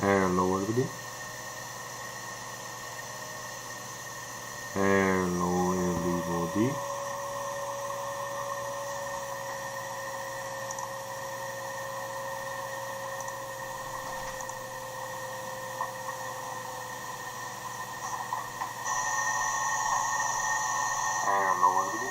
Hello everybody. Hello everybody. Hello everybody.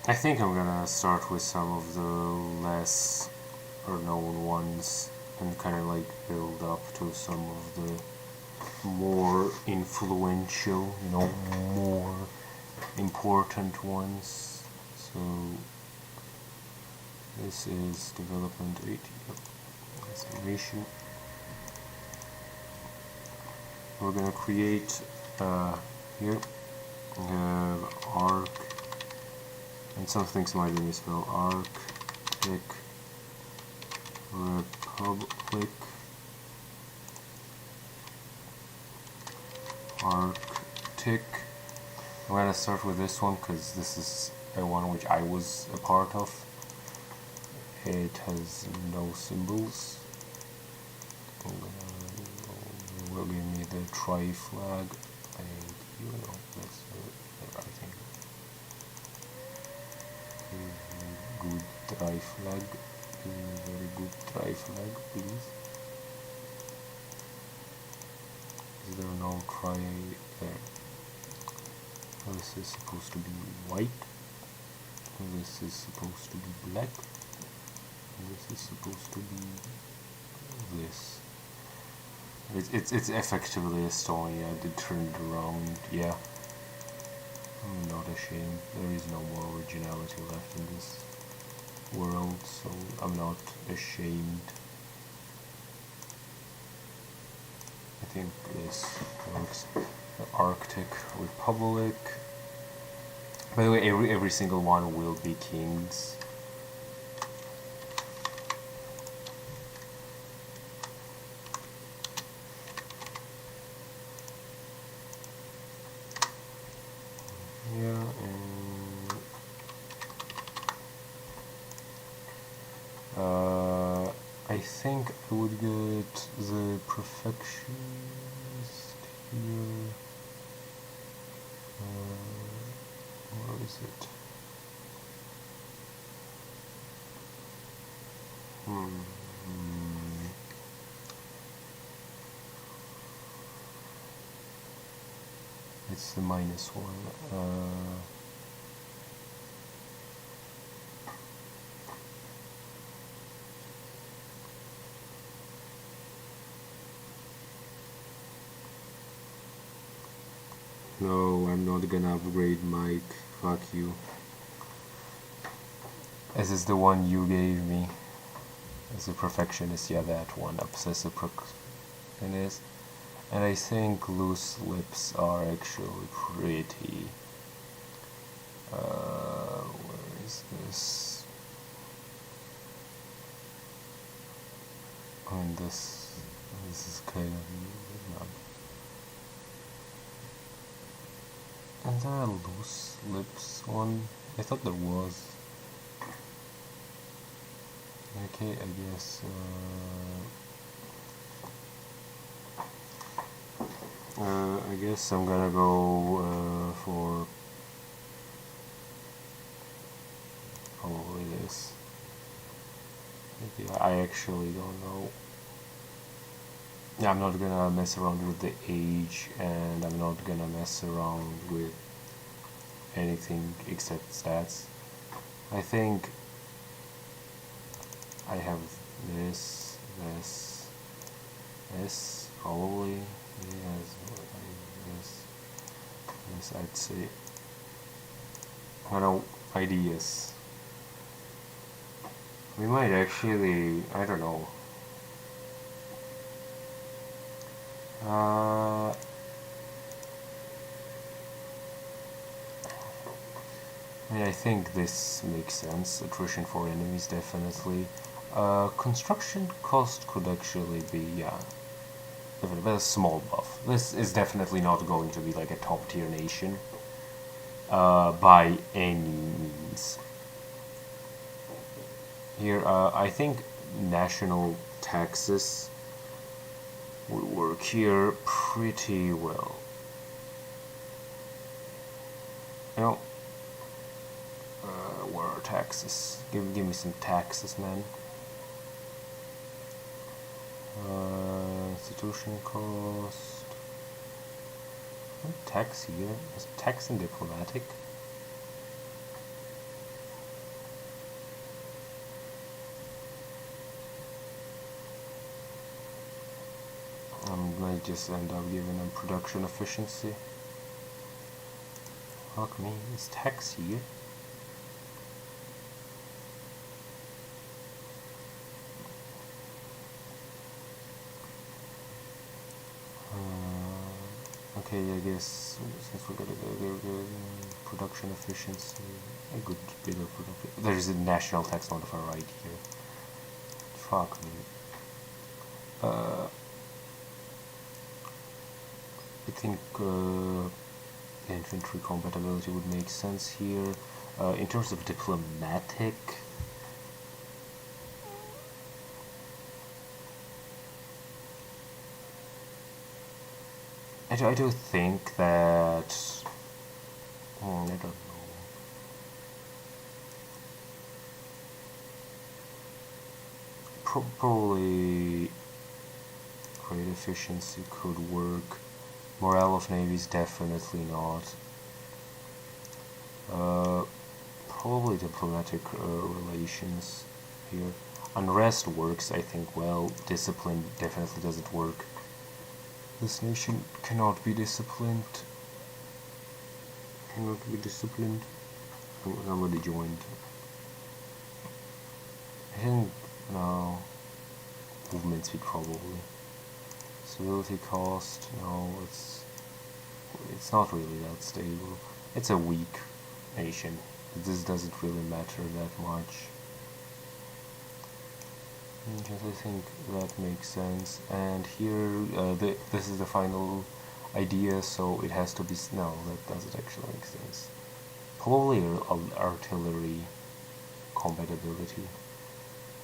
I think I'm gonna start with some of the less or known ones and kind of like build up to some of the more influential, more important ones. So this is development 80 estimation. We're gonna create here we have arc, and some things might be misspelled. Arc tick republic arc tick. I'm gonna start with this one because this is a one which I was a part of. It has no symbols. Will give me the try flag. Thank you. No, that's I think. Good try flag. Very good try flag, please. Is there no try there? This is supposed to be white. This is supposed to be black. This is supposed to be this. It's effectively Estonia. I did turn it around. Yeah, I'm not ashamed. There is no more originality left in this world, so I'm not ashamed. I think this works. The Arctic Republic. By the way, every single one will be kings. I think I would get the perfectionist here. Where is it? It's the -1. No, I'm not gonna upgrade Mike. Fuck you. This is the one you gave me. As a perfectionist, yeah, that one. Obsessive perfectionist. And I think loose lips are actually pretty. Where is this? I mean, this is kind of not. Is there a loose lips one? I thought there was. Okay, I guess. I guess I'm gonna go for probably this. Maybe I actually don't know. Yeah, I'm not gonna mess around with the age, and I'm not gonna mess around with anything except stats. I think I have this, probably. Yes, I'd say. I don't know, ideas. We might actually, I don't know. I mean, I think this makes sense. Attrition for enemies, definitely. Construction cost could actually be, yeah, a small buff. This is definitely not going to be like a top tier nation by any means. Here, I think national taxes would work here pretty well. You know, where are taxes? Give me some taxes, man. Institution cost. Tax here. Is tax and diplomatic? I might just end up giving them production efficiency. Fuck me, is tax here? Okay, I guess since we're gonna go production efficiency, a good bit of production. There's a national tax modifier right here. Fuck me. I think infantry compatibility would make sense here. In terms of diplomatic, I do think that. I don't know. Probably great efficiency could work. Morale of navies definitely not. Probably diplomatic relations here. Unrest works, I think, well. Discipline definitely doesn't work. This nation cannot be disciplined. Somebody joined. I think, no. Movement speed, probably. Civility cost, no, it's not really that stable. It's a weak nation. This doesn't really matter that much. Because I think that makes sense. And here, this is the final idea, so it has to be. No, that doesn't actually make sense. Probably artillery compatibility,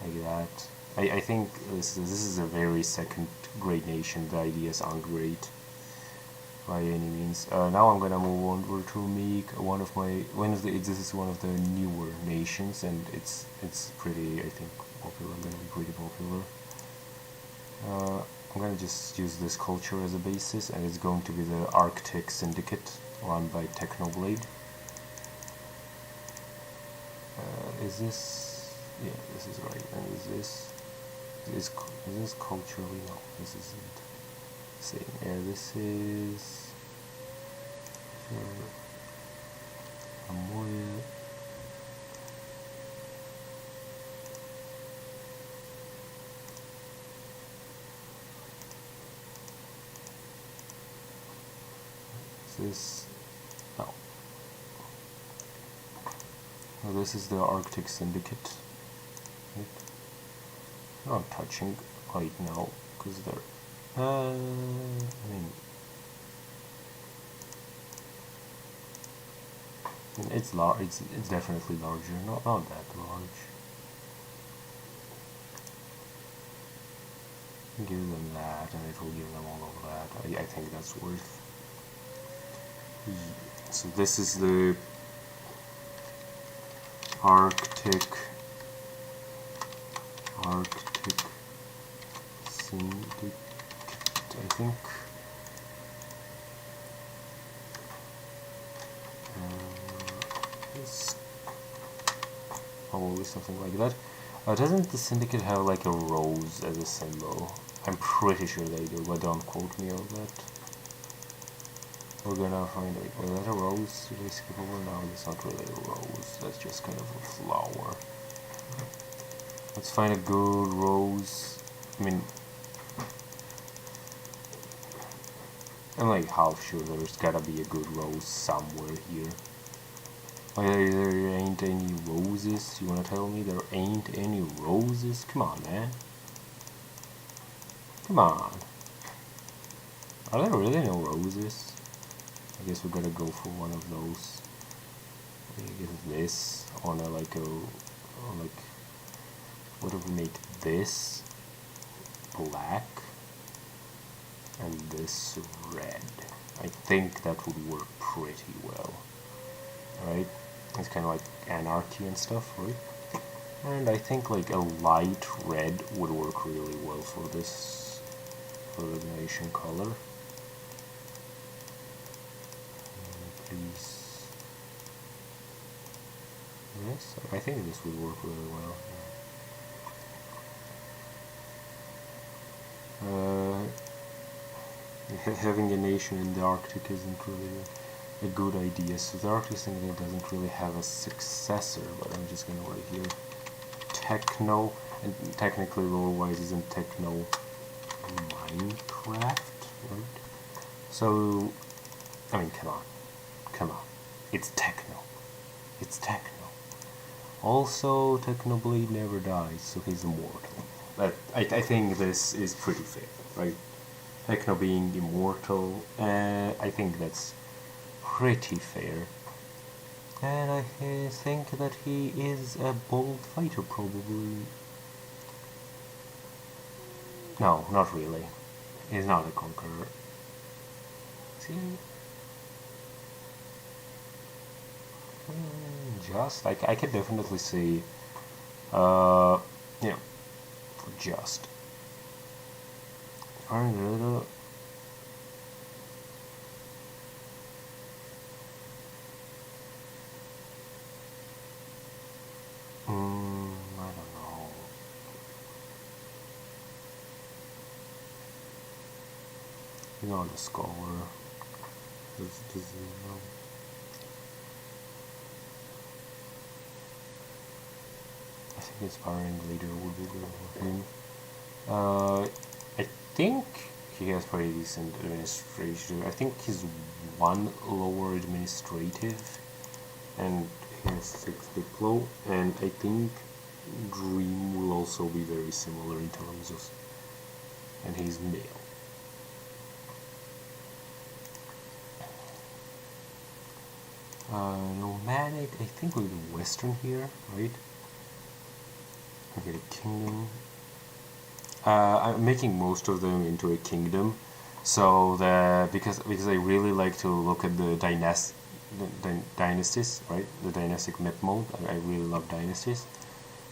like that. I think this is a very second grade nation. The ideas aren't great by any means. Now I'm gonna move on to make this is one of the newer nations, and it's pretty, I think, popular. Gonna be pretty popular. I'm gonna just use this culture as a basis, and it's going to be the Arctic Syndicate run by Technoblade. Is this? Yeah, this is right. And is this culturally? No, this isn't. Same. Yeah, this is. Amoya. This. No. No, this is the Arctic Syndicate. Right? Not touching right now because they're. I mean, it's large. It's definitely larger. Not that large. Give them that, and it will give them all of that. I think that's worth. So this is the Arctic Syndicate, I think. Probably something like that. Doesn't the Syndicate have like a rose as a symbol? I'm pretty sure they do, but don't quote me on that. We're gonna find it. Was that a rose? Did I skip over? No, that's not really a rose. That's just kind of a flower. Let's find a good rose. I mean, I'm like half sure there's gotta be a good rose somewhere here. There ain't any roses? You wanna tell me there ain't any roses? Come on, man. Come on. Are there really no roses? I guess we gotta go for one of those. I guess this on a like what if we make this black and this red? I think that would work pretty well. Right? It's kind of like anarchy and stuff, right? And I think like a light red would work really well for this nation color. Please. Yes, I think this would work really well. Having a nation in the Arctic isn't really a good idea. So the Arctic Syndicate doesn't really have a successor, but I'm just gonna write here Techno, and technically lore-wise isn't Techno Minecraft, right? So, I mean, come on, it's Techno, Also, Technoblade never dies, so he's immortal. But I think this is pretty fair, right? Techno being immortal, I think that's pretty fair. And I think that he is a bold fighter, probably. No, not really. He's not a conqueror. See? Just, I can definitely say, you know, just. I don't know. He's not a scholar. Does he know? I think inspiring leader would be good for him. I think he has pretty decent administration. I think he's one lower administrative, and he has 6 diplo, and I think Dream will also be very similar in terms of, and he's male. Nomadic, I think we'll do Western here, right? Okay, the Kingdom. I'm making most of them into a kingdom, so that because I really like to look at the dynasties, right? The dynastic map mode. I really love dynasties.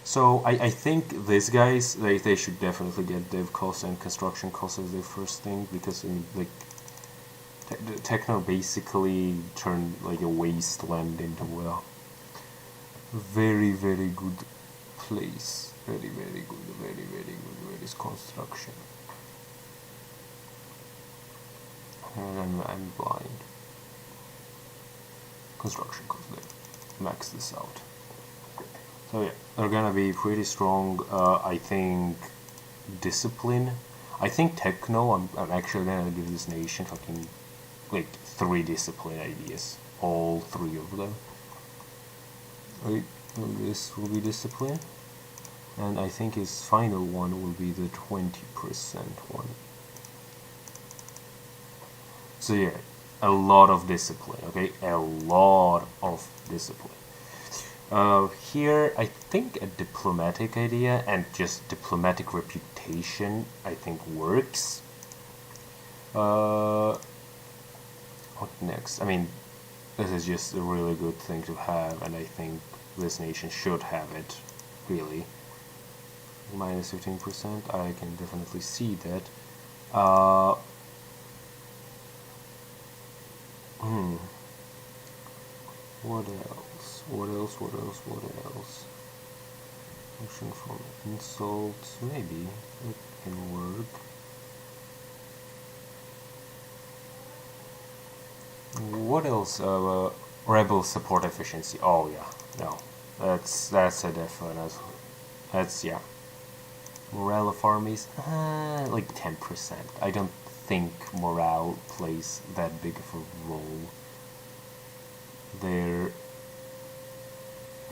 So I think these guys they should definitely get dev costs and construction costs as their first thing, because like Techno basically turned like a wasteland into a very good place. Very good, very good with this construction. And I'm blind. Construction cost there. Max this out. So yeah, they're gonna be pretty strong. I think discipline. I think Techno. I'm actually gonna give this nation fucking like 3 discipline ideas. All 3 of them. Right. This will be discipline. And I think his final one will be the 20% one. So yeah, a lot of discipline, okay? A lot of discipline. Here, I think a diplomatic idea and just diplomatic reputation, I think works. What next? I mean, this is just a really good thing to have, and I think this nation should have it, really. Minus 15%, I can definitely see that. What else? What else? Function from insults, maybe it can work. What else? Rebel support efficiency. Oh yeah, no, that's a definite. That's yeah. Morale of armies, like 10%. I don't think morale plays that big of a role. There,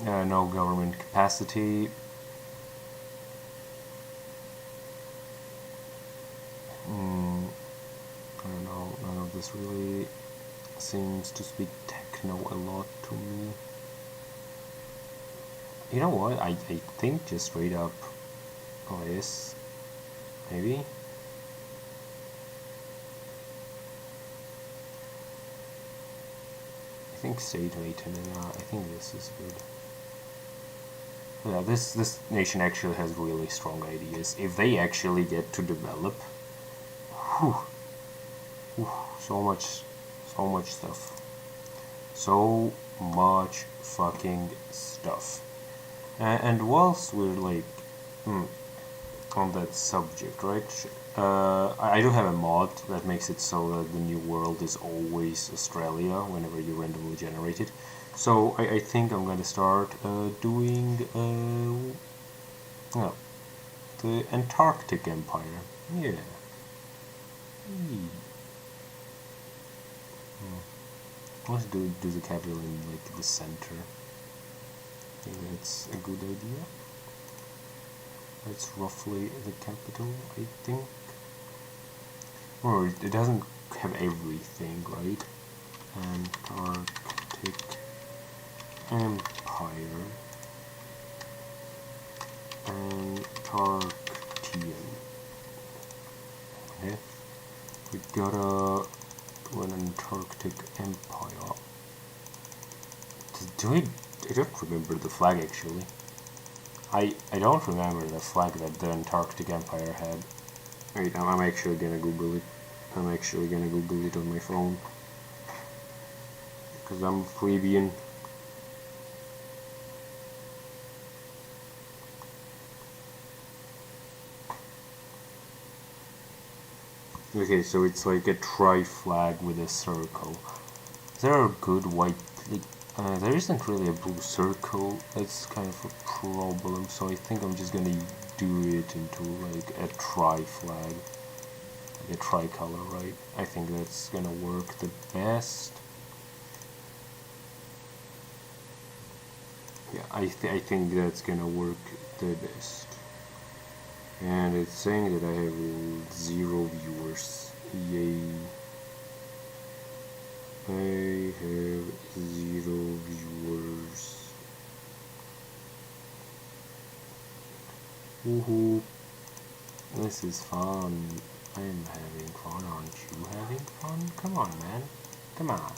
no government capacity. I don't know. None of this really seems to speak Techno a lot to me. You know what? I think just straight up this, maybe. I think state maintenance. I think this is good. Yeah, this nation actually has really strong ideas. If they actually get to develop, so much stuff. So much fucking stuff. And whilst we're like on that subject, right? I do have a mod that makes it so that the new world is always Australia whenever you randomly generate it. So I think I'm gonna start doing the Antarctic Empire. Yeah. Let's do the capital in like the center. I think that's a good idea. That's roughly the capital, I think. Or it doesn't have everything, right? Antarctic Empire. Antarctian. Okay. We gotta do an Antarctic Empire. I don't remember the flag actually. I don't remember the flag that the Antarctic Empire had. Wait, I'm actually gonna Google it. I'm actually gonna Google it on my phone. Because I'm a plebeian. Okay, so it's like a tri-flag with a circle. There are good white... there isn't really a blue circle. That's kind of a problem, so I think I'm just gonna do it into like a tri-flag. Like a tricolor, right? I think that's gonna work the best. Yeah, I think that's gonna work the best. And it's saying that I have 0 viewers. Yay. I have 0 viewers. Woohoo. This is fun. I'm having fun. Aren't you having fun? Come on, man. Come on.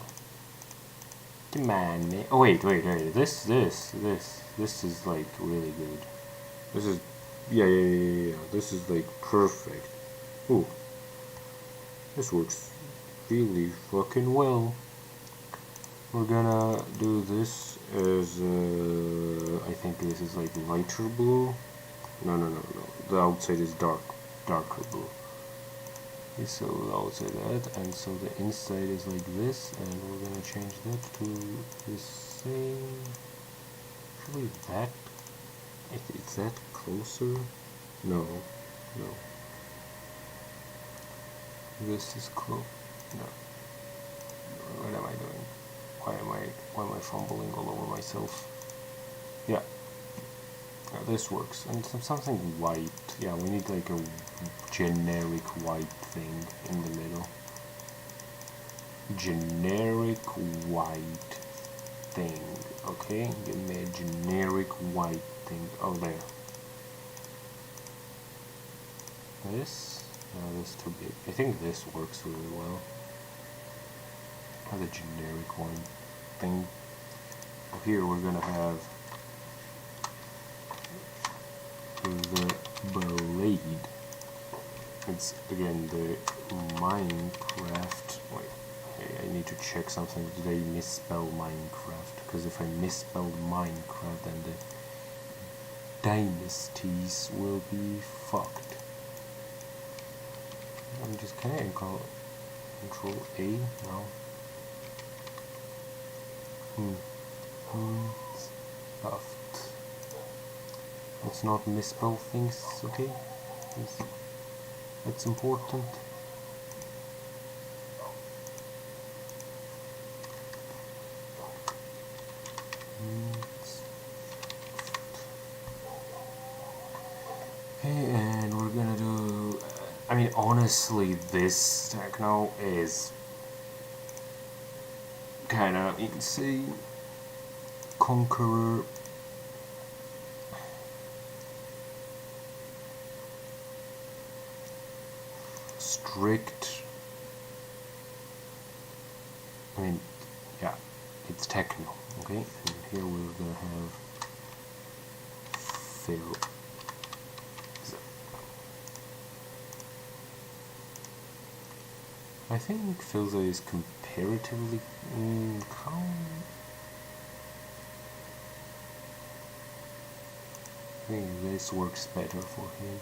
Come on, man. Oh, wait. This is like really good. This is, yeah. This is like perfect. Ooh. This works really fucking well. We're gonna do this as, I think this is like lighter blue. No. The outside is darker blue. Okay, so the outside that, and so the inside is like this, and we're gonna change that to the same. Actually, that. Is that closer? No. This is close. No. What am I doing? Why am I fumbling all over myself? Yeah. This works. And something white. Yeah, we need like a generic white thing in the middle. Generic white thing. Okay? Give me a generic white thing. Oh, there. This? No, that's too big. I think this works really well. The generic one thing. Here we're gonna have the blade. It's again the Minecraft. Wait, I need to check something. Did I misspell Minecraft? Because if I misspelled Minecraft, then the dynasties will be fucked. I'm just Control A now. Stuffed. Let's not misspell things, okay? That's important. Okay, and we're gonna do. I mean, honestly, this techno is kind of insane. Conqueror. Strict. I mean, yeah, it's techno, okay? And here we're gonna have Phil. I think Filza is comparatively calm. I think this works better for him.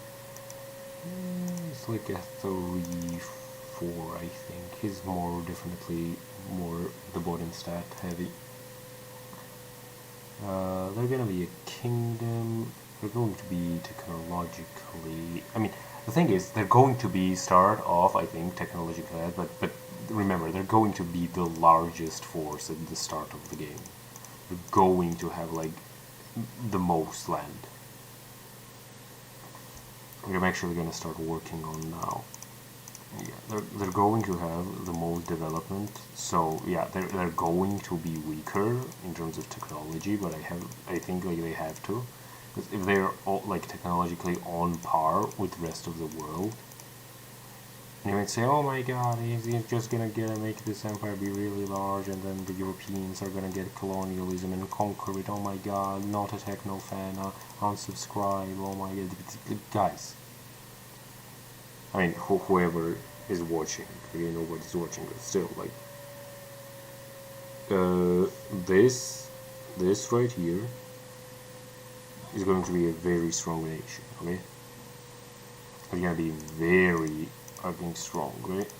It's like a 3-4, I think. He's definitely more the bottom stat heavy. They're gonna be a kingdom. They're going to be technologically. I mean, the thing is, they're going to be start off, I think, technologically, but remember, they're going to be the largest force at the start of the game. They're going to have like the most land. I'm actually gonna start working on now. Yeah, they're going to have the most development, so yeah, they're going to be weaker in terms of technology, but I think like they have to, because if they're all like technologically on par with the rest of the world, you might say, oh my god, he's just gonna make this empire be really large, and then the Europeans are gonna get colonialism and conquer it. Oh my god, not a techno fan, unsubscribe. Oh my god, guys. I mean, whoever is watching, nobody's watching, but still, like, this right here is going to be a very strong nation, okay? It's gonna be very fucking strong, right?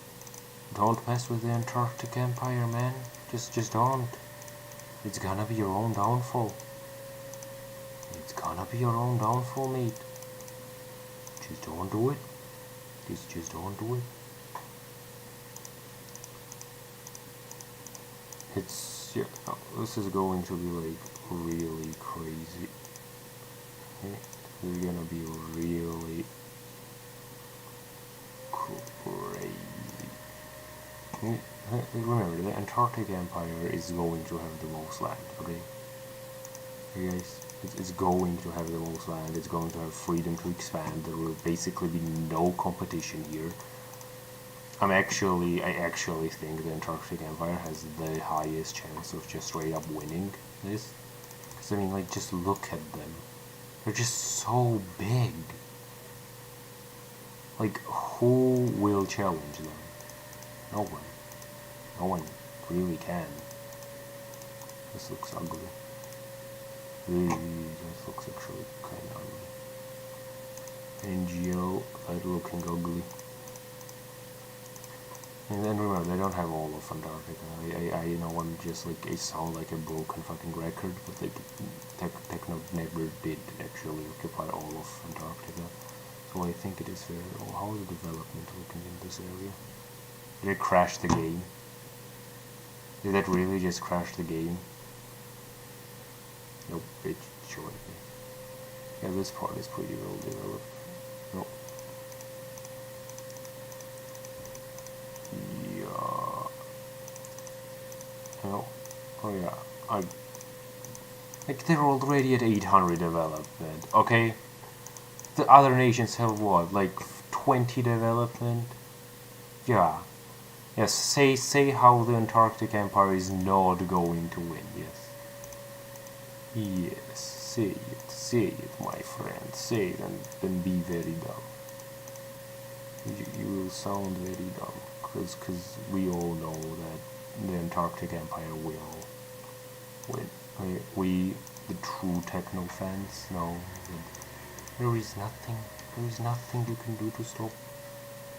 Don't mess with the Antarctic Empire, man. Just don't. It's gonna be your own downfall. It's gonna be your own downfall, mate. Just don't do it. Just don't do it. It's, yeah, no, this is going to be like really crazy. Okay? This is gonna be really crazy. Remember, the Antarctic Empire is going to have the most land, okay? You guys? It's going to have the most land, it's going to have freedom to expand, there will basically be no competition here. I actually think the Antarctic Empire has the highest chance of just straight up winning this. Because, I mean, like, just look at them. They're just so big. Like, who will challenge them? No one. No one really can. This looks ugly. This looks actually kind of ugly. NGO, that looking ugly. And then remember, they don't have all of Antarctica. I know I'm just like, I sound like a broken fucking record, but like, Techno never did actually occupy all of Antarctica. So I think it is fair. Oh, how is the development looking in this area? Did it crash the game? Did that really just crash the game? Nope, it showed me. Yeah, this part is pretty well developed. Nope. Yeah. No. Oh yeah. Like, they're already at 800 development, okay? The other nations have what, like 20 development? Yeah. Yes, say how the Antarctic Empire is not going to win, yes. Yes, say it, my friend, say it, and then be very dumb. You will sound very dumb, because we all know that the Antarctic Empire will win. We, the true techno fans, know that there is nothing you can do to stop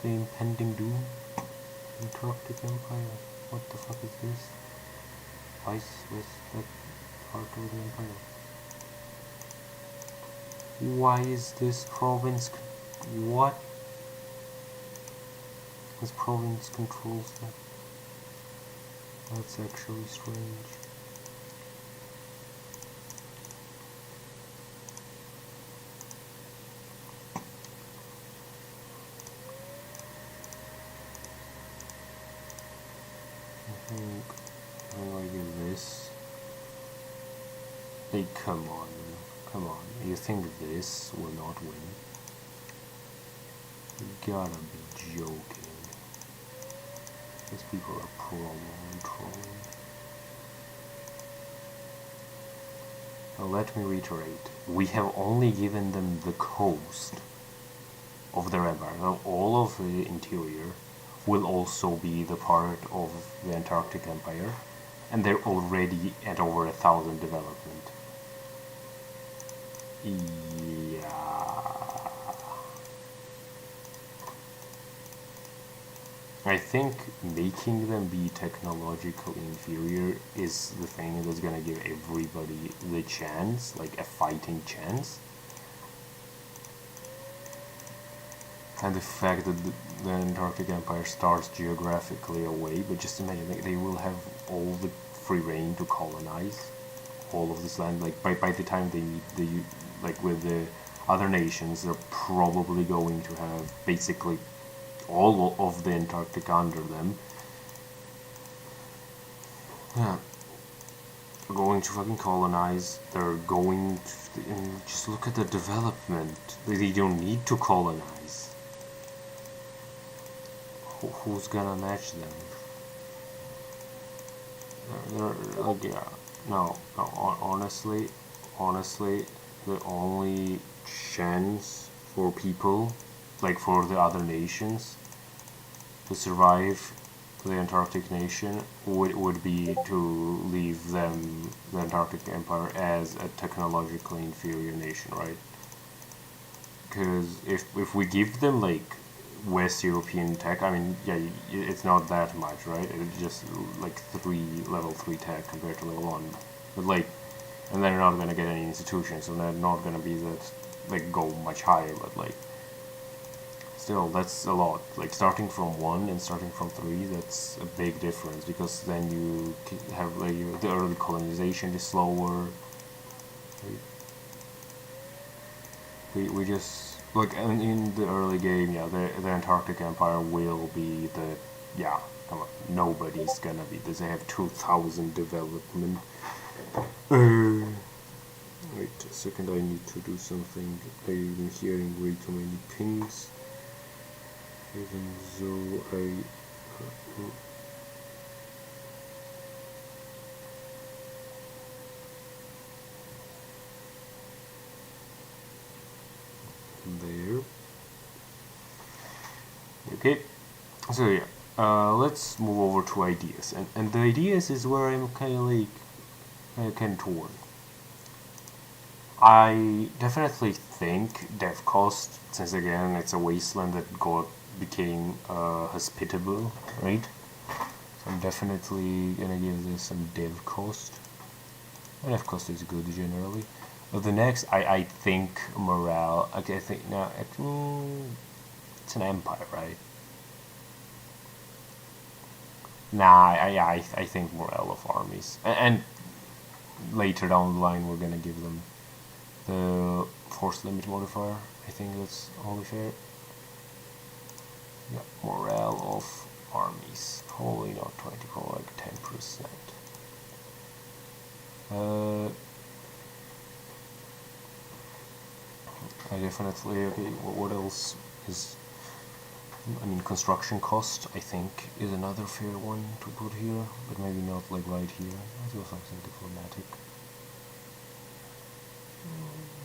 the impending doom. Antarctic Empire, what the fuck is this? Why is that part of the empire? Why is this province, what? This province controls that. That's actually strange. Like this. Hey, come on. You think this will not win? You gotta be joking. These people are trolling. Now let me reiterate. We have only given them the coast of their empire. Now all of the interior will also be the part of the Antarctic Empire, and they're already at over 1,000 development. Yeah. I think making them be technologically inferior is the thing that's gonna give everybody the chance, like a fighting chance. And the fact that the Antarctic Empire starts geographically away, but just imagine, like, they will have all the free reign to colonize all of this land. Like, by the time they meet like, with the other nations, they're probably going to have basically all of the Antarctica under them. Yeah. They're going to fucking colonize, they're going to, and just look at the development. They don't need to colonize. Who's gonna match them? They're like, yeah, no, honestly, the only chance for people, like for the other nations, to survive the Antarctic nation would be to leave them, the Antarctic Empire, as a technologically inferior nation, right? Because if we give them, like, West European tech, I mean, yeah, it's not that much, right? It's just like level 3 tech compared to level 1. But like, and they're not gonna get any institutions, so they're not gonna be that, like, go much higher, but like, still, that's a lot. Like, starting from 1 and starting from 3, that's a big difference, because then you have, like, the early colonization is slower. We just, like, in the early game, yeah, the Antarctic Empire will be the, yeah, come on, nobody's gonna be this. They have 2,000 development. Wait a second, I need to do something. I'm hearing way too many pings. Even though there. Okay, so yeah, let's move over to ideas, and the ideas is where I'm kind of like kind of torn. I definitely think dev cost, since again it's a wasteland that became hospitable, right? So I'm definitely gonna give this some dev cost. And dev cost is good generally. But the next, I think morale. Okay, I think no, it's an empire, right? Nah, I think morale of armies, and later down the line we're gonna give them the force limit modifier. I think that's only fair. Yeah, morale of armies. Probably not 20, probably like 10%. I definitely, okay, what else is, I mean, construction cost, I think, is another fair one to put here, but maybe not like right here. Let's do something diplomatic.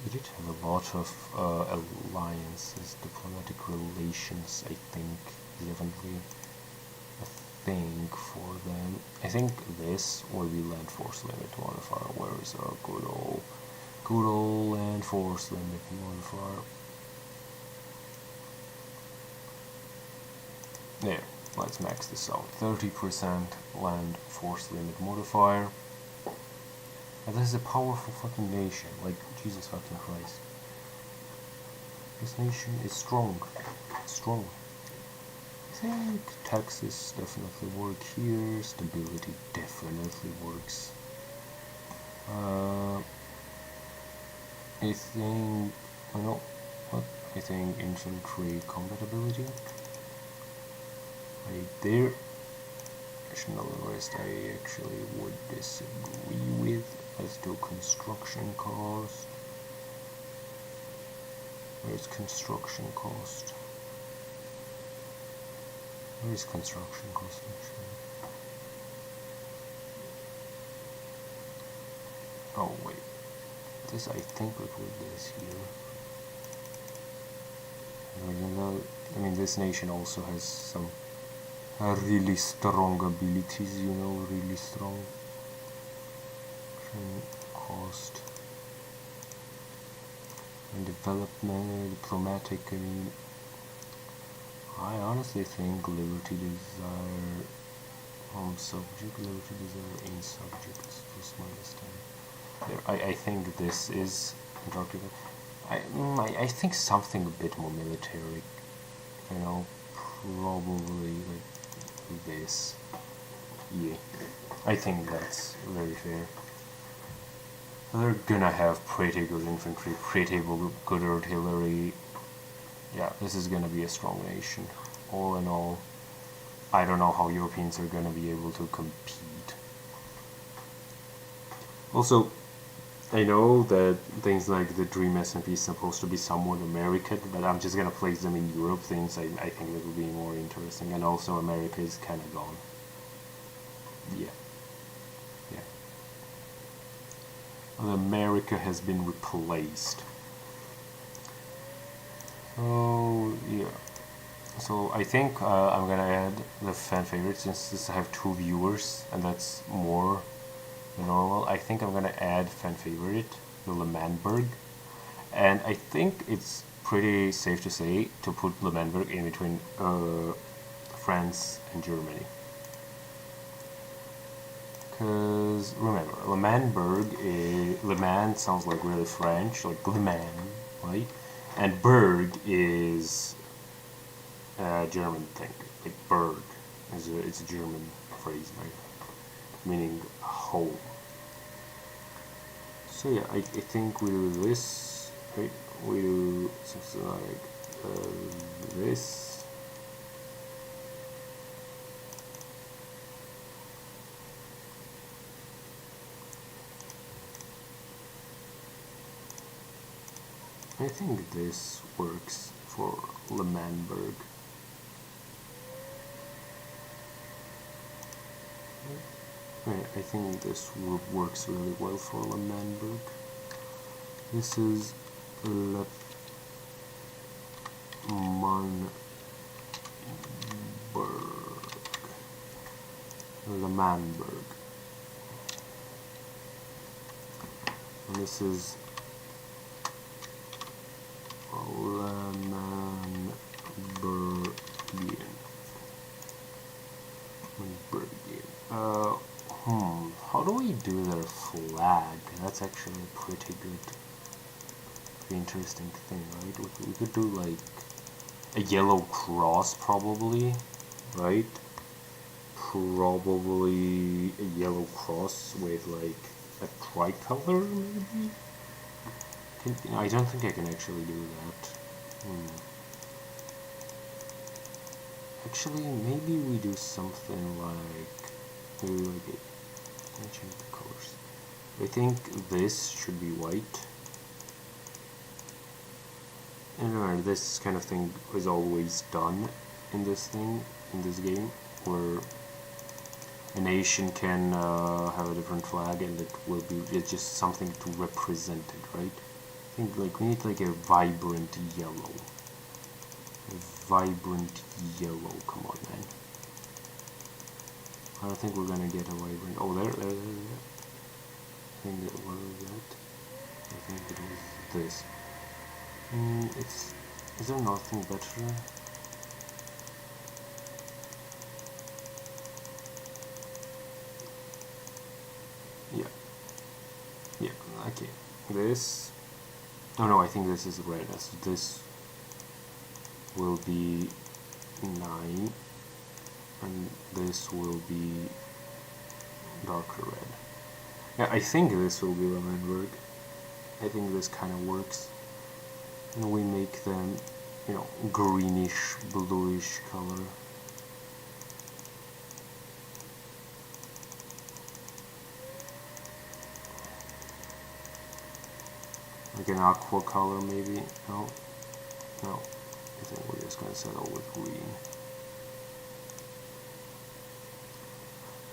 We did have a lot of alliances, diplomatic relations, I think, is definitely a thing for them. I think this will be land force limit modifier. Where is our good old land force limit modifier? There, let's max this out. 30% land force limit modifier. And this is a powerful fucking nation, like Jesus fucking Christ. This nation is strong. Strong. I think taxes definitely work here. Stability definitely works. I think, I know, what? I think infantry combat ability. Right there. National rest I actually would disagree with. Let's do construction cost. Where's construction cost? Where is construction cost actually? Oh wait, this I think we put this here. I mean, this nation also has some really strong abilities, you know, really strong. Cost and development, diplomatic. I mean, I honestly think liberty desire subject, liberty desire in subjects. Just my understanding. I think this is Antarctica. I think something a bit more military. You know, probably like this. Yeah, I think that's very fair. They're gonna have pretty good infantry, pretty good artillery. Yeah, this is gonna be a strong nation. All in all, I don't know how Europeans are gonna be able to compete. Also, I know that things like the Dream SMP is supposed to be somewhat American, but I'm just gonna place them in Europe. Things I think that would be more interesting, and also America is kind of gone. Yeah. America has been replaced. Oh yeah. So I think I'm gonna add the fan favorite since I have 2 viewers and that's more than normal. I think I'm gonna add fan favorite, the Le Manberg, and I think it's pretty safe to say to put Le Manberg in between France and Germany. Because remember, Le Mans sounds like really French, like Le Mans, right? And Berg is a German thing. Like Berg it's a German phrase, right? Meaning home. So yeah, I think we do this, right? We do something like this. I think this works for Lemanberg. I think this works really well for Lemanberg. This is Lemanberg. And this is Lemanbergian. How do we do their flag? That's actually a pretty interesting thing, right? We could do like a yellow cross, probably, right? Probably a yellow cross with like a tricolor, maybe? I don't think I can actually do that. Actually, maybe we do something like... Let me change the colors. I think this should be white. And remember, this kind of thing is always done in this game, where a nation can have a different flag, and it's just something to represent it, right? I think like we need like a vibrant yellow. Vibrant yellow, come on, man. I don't think we're gonna get a vibrant. Oh, there. I think that what was that? I think it was this. Is there nothing better? Yeah, okay. This... Oh no, I think this is red, so this will be 9, and this will be darker red. Yeah, I think this will be Lemanberg. I think this kind of works. And we make them, greenish, bluish color. Like an aqua color, maybe? No? No. I think we're just gonna settle with green.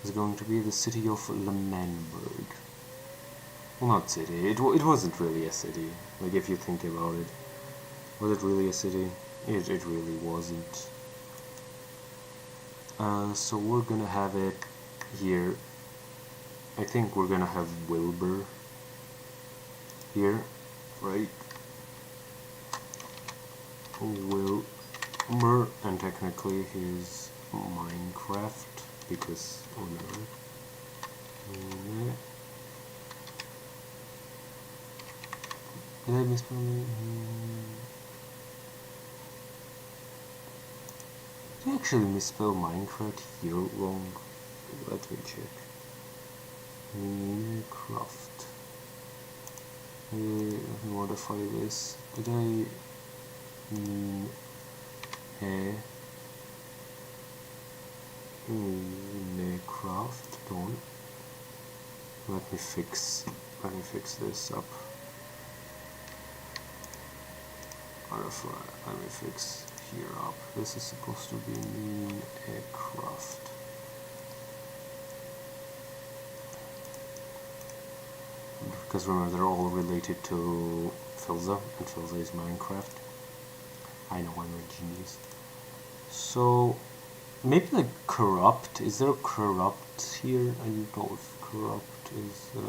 It's going to be the city of Lemanberg. Well, not city. It wasn't really a city. Like, if you think about it. Was it really a city? It really wasn't. So we're gonna have it here. I think we're gonna have Wilbur here, right? Wilbur, and technically his Minecraft, because whatever. Did I misspell it? Did I actually misspell Minecraft here wrong? Let me check. Minecraft. Let me modify this. Did I mean Minecraft? Don't. Let me fix this up. Let me fix here up. This is supposed to be Minecraft. Because remember, they're all related to Filza, and Filza is Minecraft. I know, I'm a genius. So, maybe like corrupt. Is there a corrupt here? I don't know if corrupt is a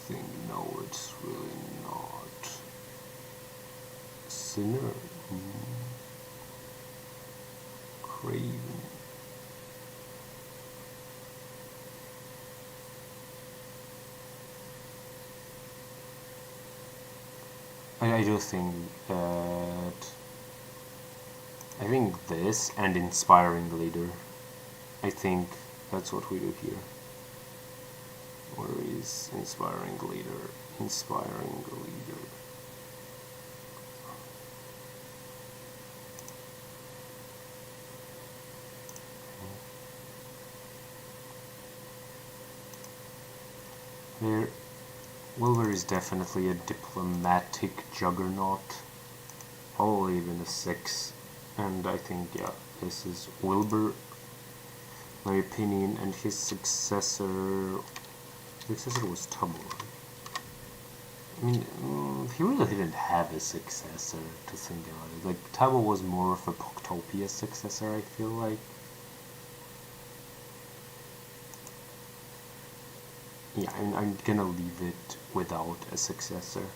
thing. No, it's really not. Sinner? Craven. I do think that... I think this and inspiring leader. I think that's what we do here. Where is inspiring leader? Inspiring leader. There. Wilbur is definitely a diplomatic juggernaut. I'll even a 6. And I think, yeah, this is Wilbur, my opinion, and his successor was Tumble. I mean, he really didn't have a successor, to think about it. Like, Tabo was more of a Poctopia's successor, I feel like. Yeah, I'm gonna leave it without a successor.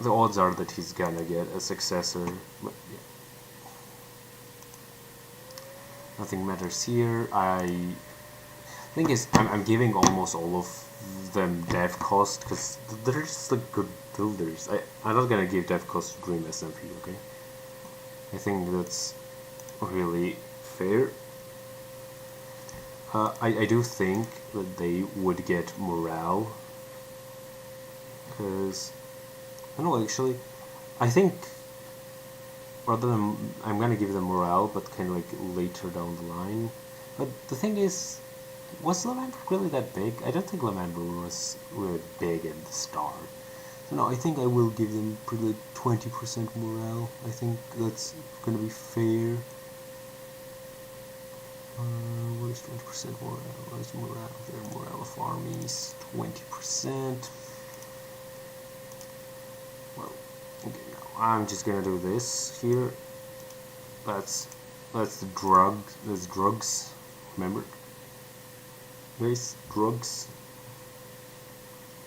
The odds are that he's gonna get a successor, but yeah. Nothing matters here. Thing is, I'm giving almost all of them dev cost because they're just like good builders. I'm not gonna give dev cost to Dream SMP, okay? I think that's really fair. I do think that they would get morale because I don't know, actually I think rather than I'm gonna give them morale, but kind of like later down the line. But the thing is, was Lamember really that big? I don't think Lamember was really big at the start. So no, I think I will give them pretty like 20% morale. I think that's gonna be fair. What is 20% morale? What is morale? Their morale of armies, 20%. Well, okay, now I'm just gonna do this here. That's the drug. That's drugs. Remember, guys, drugs.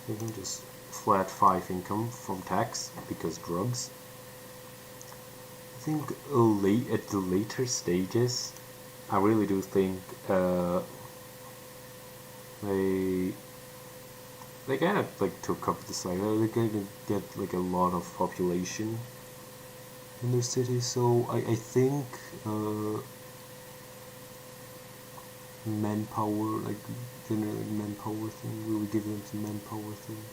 You can just flat 5 income from tax because drugs. I think at the later stages, I really do think they kind of like took up this, like they kind of get like a lot of population in their city, so I think manpower, like generally manpower thing, we will give them some manpower thing.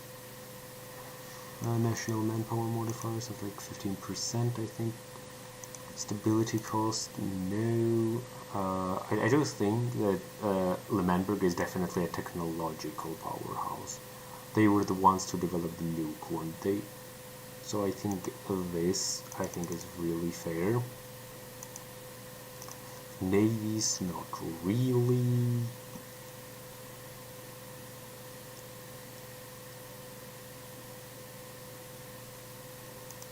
National manpower modifiers of like 15%, I think. Stability cost, no. I do think that Lemanberg is definitely a technological powerhouse. They were the ones to develop the nuke, weren't they? So I think this, is really fair. Navy's not really.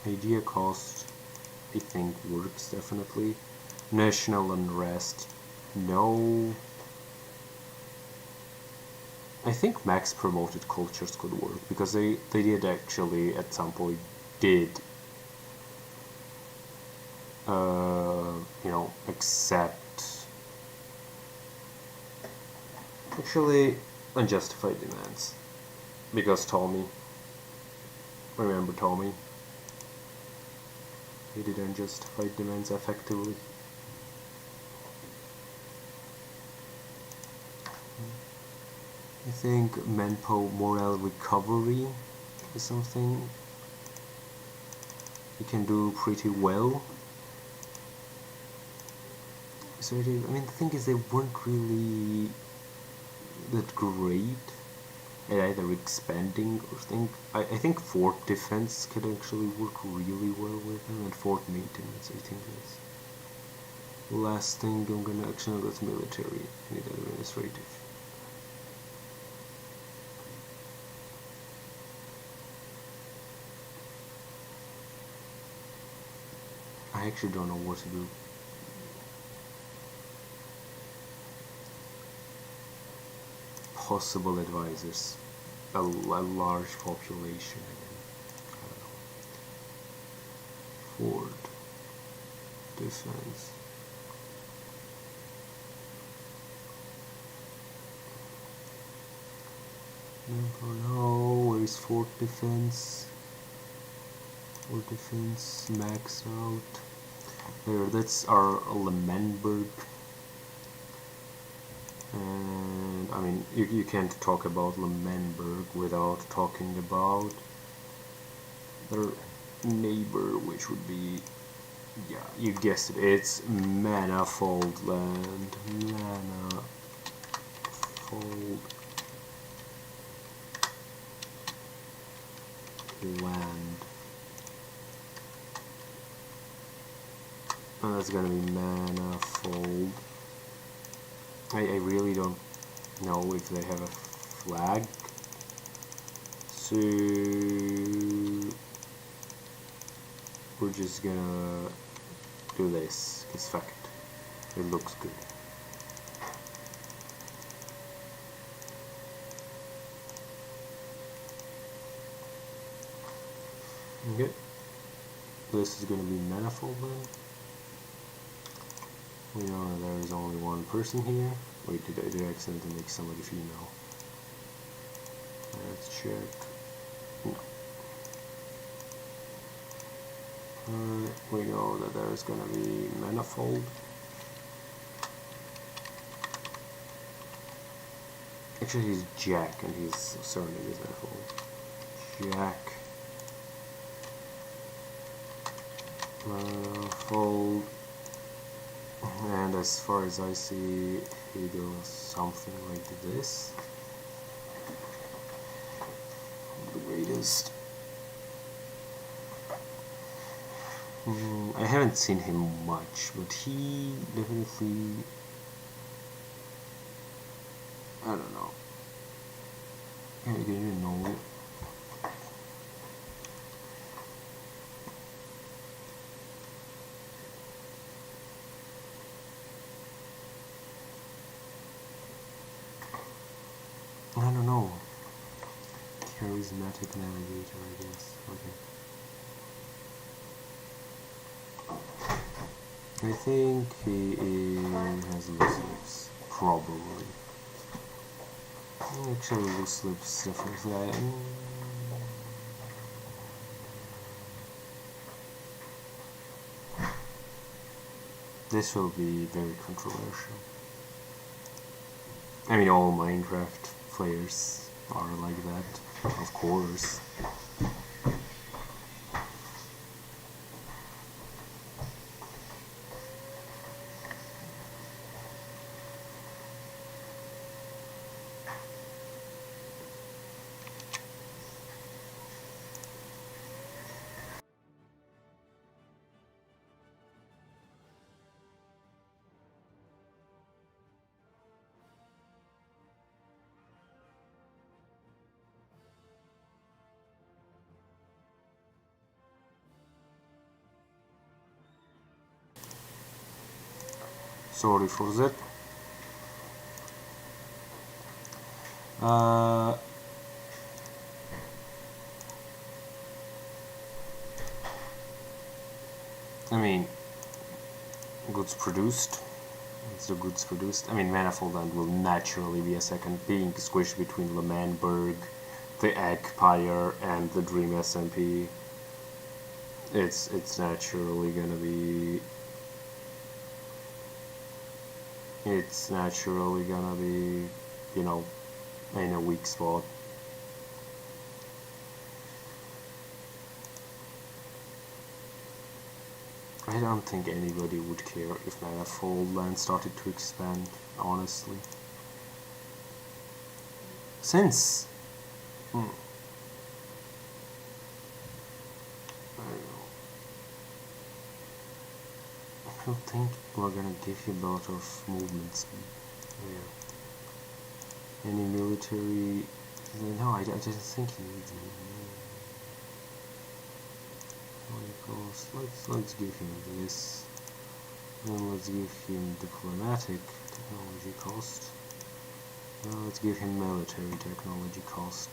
Idea cost, I think, works definitely. National unrest, no. I think max promoted cultures could work because they did actually at some point accept actually unjustified demands because Tommy, remember Tommy? He did unjustified demands effectively. I think manpower morale recovery is something you can do pretty well. So I mean, the thing is, they weren't really that great at either expanding or thing. I think fort defense could actually work really well with them, and fort maintenance, I think is the last thing I'm gonna actually, that's military, I need administrative. I actually don't know what to do. Possible advisors, a large population again. I don't know. Fort defense. No, where is fort defense? Fort defense maxed out. There, that's our Lemanberg. And I mean, you can't talk about Lemanberg without talking about their neighbor, which would be, yeah, you guessed it, it's Manifold Land. Manifold land. And that's gonna be manifold. I really don't know if they have a flag. So we're just gonna do this, because fuck it. It looks good. Okay. This is gonna be manifold then. We know that there is only one person here. Wait, did I accidentally make somebody female? Let's check. No. We know that there is gonna be manifold. Actually, he's Jack, and his surname is manifold. Jack. Manifold. And as far as I see, he goes something like this. The greatest. I haven't seen him much, but he definitely, I don't know. I didn't know. I don't know. Charismatic navigator, I guess. Okay. I think he has loose lips, probably. Actually, loose lips definitely. This will be very controversial. I mean, all Minecraft players are like that, of course. Sorry for that. I mean, goods produced. It's the goods produced. I mean, manifold land will naturally be a second, being squished between Lemanberg, the Eggpire, and the Dream SMP. It's naturally gonna be. It's naturally gonna be, you know, in a weak spot. I don't think anybody would care if manifold land started to expand, honestly. Since I don't think we're gonna give him a lot of movement speed. Yeah. Any military? No, I didn't think he needs any. Let's give him this. Then let's give him diplomatic technology cost. Now let's give him military technology cost.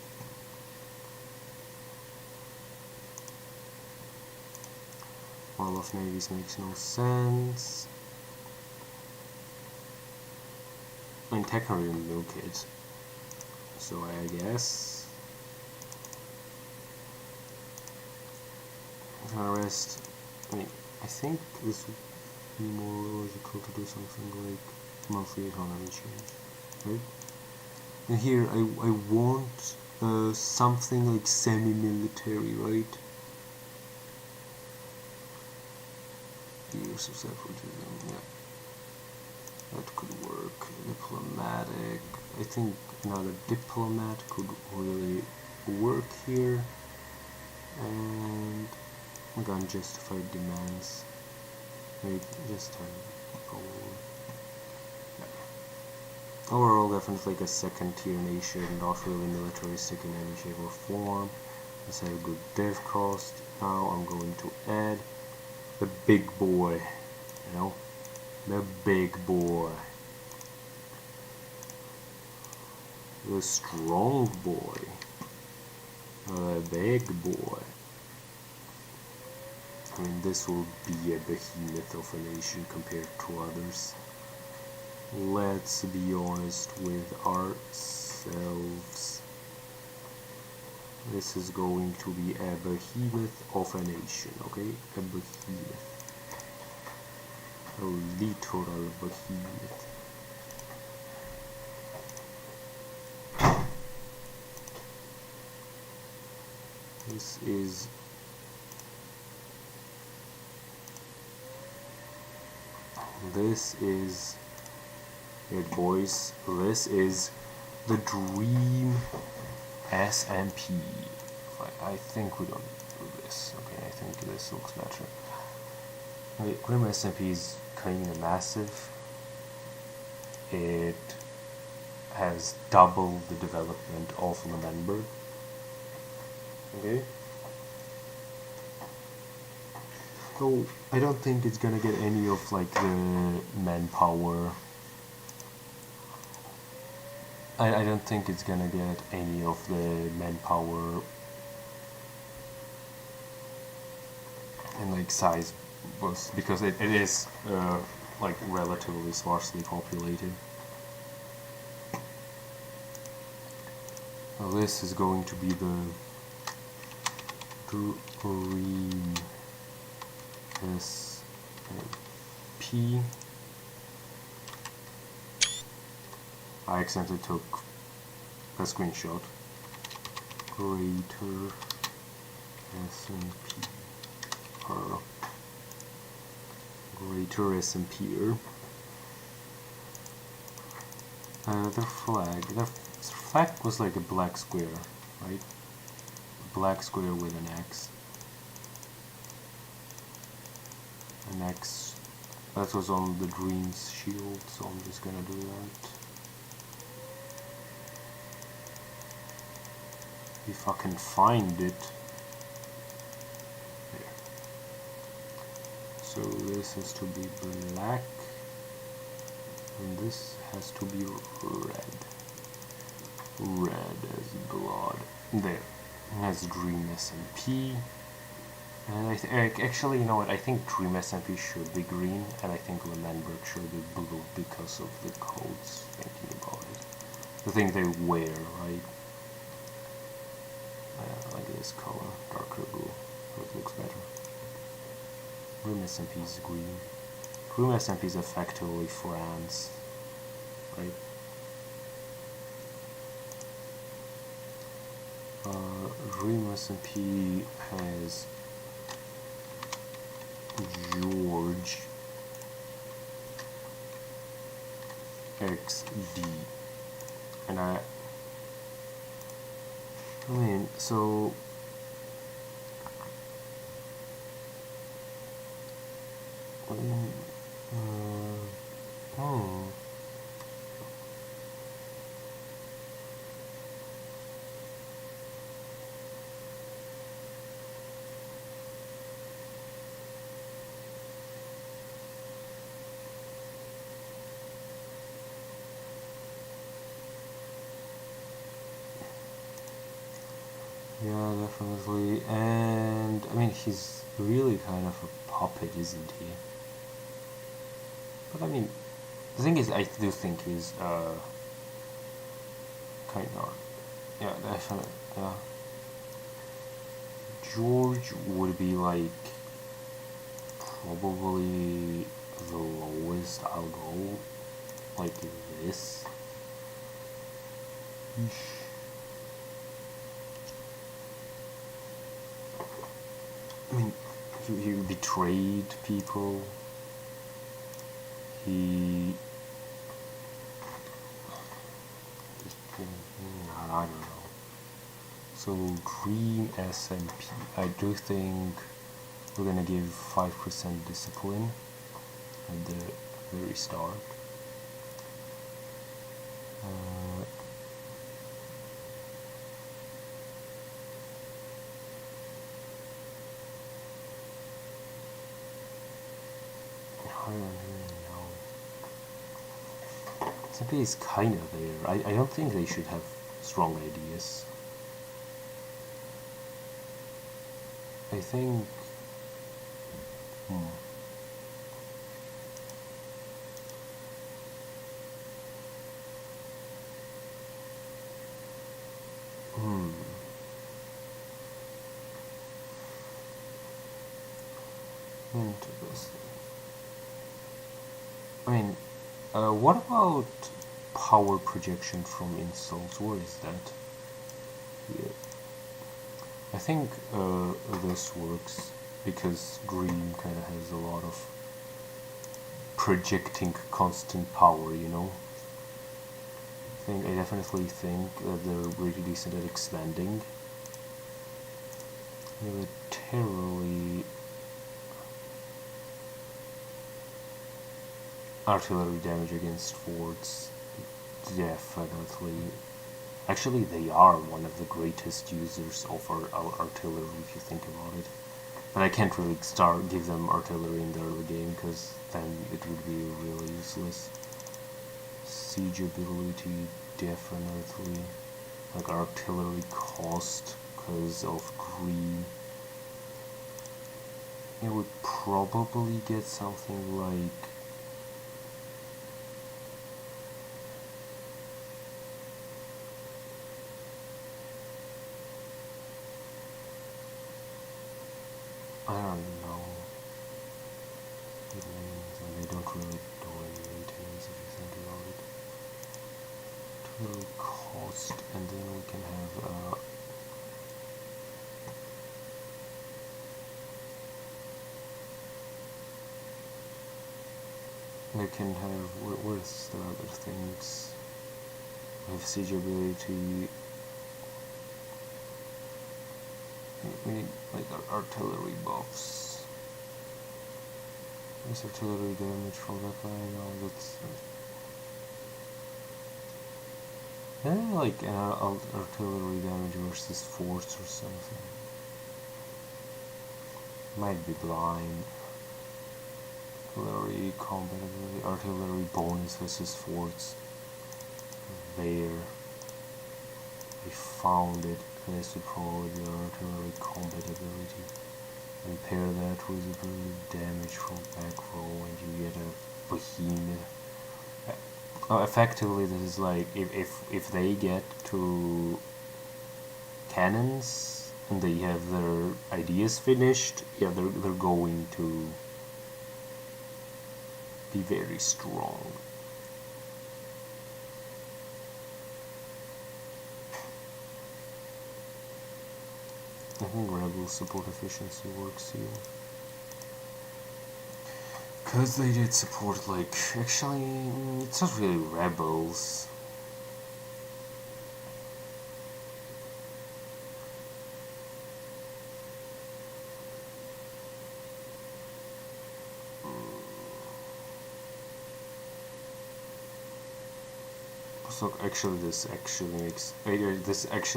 Wall of navies makes no sense. I mean, technically I'm no kid, so I guess rest. I mean, I think this would be more logical to do something like monthly economy change, right? And here I want something like semi-military, right? Years of separatism, yeah. That could work. Diplomatic. I think another diplomat could really work here. and I'm gonna justify demands. Wait, just go. Overall, definitely like a second-tier nation, not really militaristic in any shape or form. Let's have a good dev cost. Now I'm going to add the big boy, you know, the big boy, the strong boy, the big boy. I mean, this will be a behemoth of a nation compared to others. Let's be honest with ourselves. This is going to be a behemoth of a nation, okay? A behemoth. A literal behemoth. This is it, boys. This is the dream SMP. I think we don't do this. Okay, I think this looks better. Okay, Grim SMP is kind of massive. It has double the development of Remember. Okay. So I don't think it's gonna get any of like the manpower. I don't think it's gonna get any of the manpower and like size boost because it is like relatively sparsely populated. Now this is going to be the Dream SMP. I accidentally took a screenshot. Greater SMP or Greater SMP. Their flag was like a black square, right? A black square with an X. An X. That was on the Dream's shield, so I'm just gonna do that. If I can find it. There. So this has to be black, and this has to be red. Red as blood. There. That's Dream SMP. And actually, you know what? I think Dream SMP should be green, and I think Remember should be blue because of the codes. Thinking about it, the thing they wear, right? Like this color, darker blue, so it looks better. Dream SMP is green. Dream SMP is effectively France, right? Dream SMP has George XD, and I mean, so yeah, definitely. And I mean, he's really kind of a puppet, isn't he? But I mean, the thing is, I do think he's kind of, yeah, definitely, yeah. George would be like probably the lowest I'll go, like this. I mean, he betrayed people. I don't know. So Dream SMP. I do think we're gonna give 5% discipline at the very start. I don't really know. SMP is kind of there. I don't think they should have strong ideas. I think. Hmm. Interesting. I mean, what about power projection from insults? Where is that? Yeah. I think this works because Dream kind of has a lot of projecting constant power, you know? I definitely think that they're really decent at expanding. Militarily, artillery damage against forts, definitely. Actually, they are one of the greatest users of our artillery if you think about it. But I can't really give them artillery in the early game because then it would be really useless. Siege ability, definitely. Like artillery cost because of green. It would probably get something like I don't know. It means, and they don't really do any ratings if you think about it. Total cost, and then we can have we can have where's the other things? We have siege ability. We need like our artillery buffs. Is artillery damage from that guy? No, that's like artillery damage versus force or something. Might be blind. Artillery combat ability, artillery bonus versus forts. There. We found it. This would probably be artillery combat ability. And pair that with ability damage from back row and you get a behemoth. Effectively this is like if they get to cannons and they have their ideas finished, yeah, they're going to be very strong. I think rebel support efficiency works here. Because they did support, like, actually, it's not really rebels. So actually this actually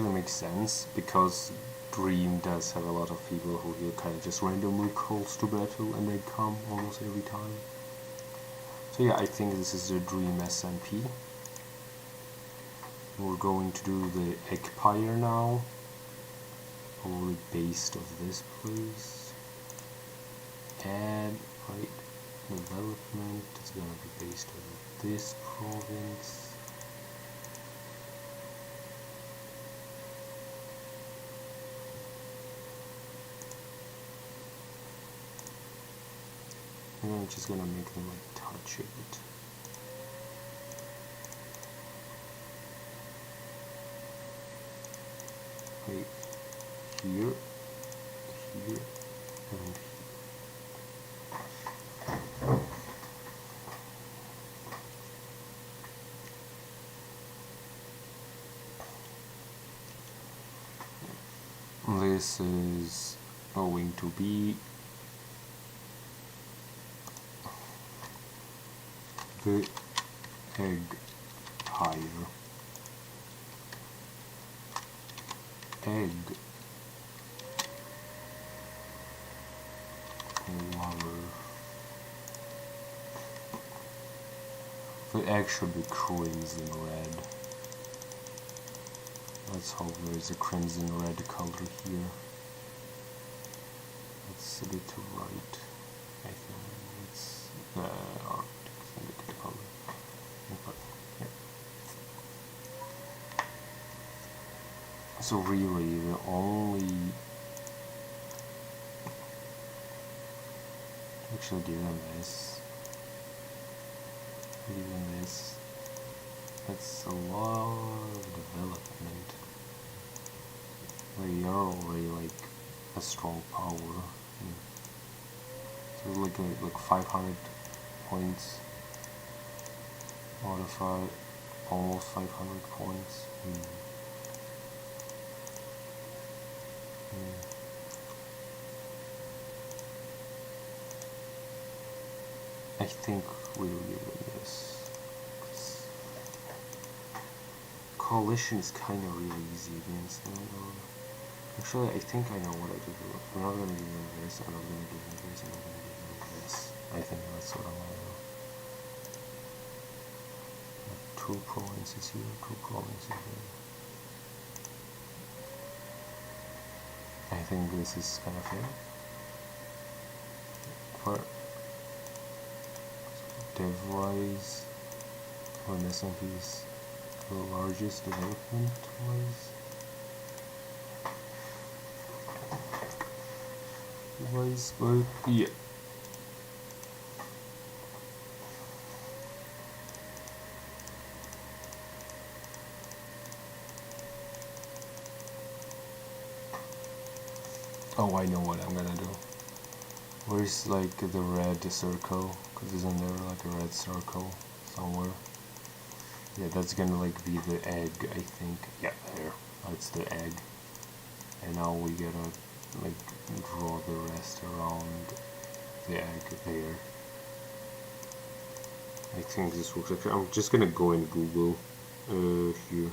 makes sense because Dream does have a lot of people who you kind of just randomly calls to battle and they come almost every time. So yeah, I think this is the Dream SMP. We're going to do the Empire now, probably based of this place. Add, right, development, it's gonna be based on this province. And I'm just gonna make them like touch a bit. Right here, here, and here. this is going to be the egg pie. Egg lover. The egg should be crimson red. Let's hope there's a crimson red color here. It's a bit too right. I think it's look at the color. Yeah. So really, the only actually given this, that's a lot of development. They are already like a strong power. So like 500 points out of almost 500 points. I think we'll give it this. Coalition is kind of really easy against them. Actually, I think I know what I do. I'm not gonna give them this. I'm not gonna give them this. I'm not gonna give them this. I think that's what I'm gonna do. 2 provinces here, 2 provinces here. I think this is kind of fair. For dev-wise, when SMP is the largest development-wise. But yeah. Oh, I know what I'm gonna do. Where's like the red circle? Cause isn't there like a red circle somewhere? Yeah, that's gonna like be the egg, I think. Yeah, there. That's the egg. And now we gotta like draw the rest around the egg there. I think this works. Actually, I'm just gonna go and Google here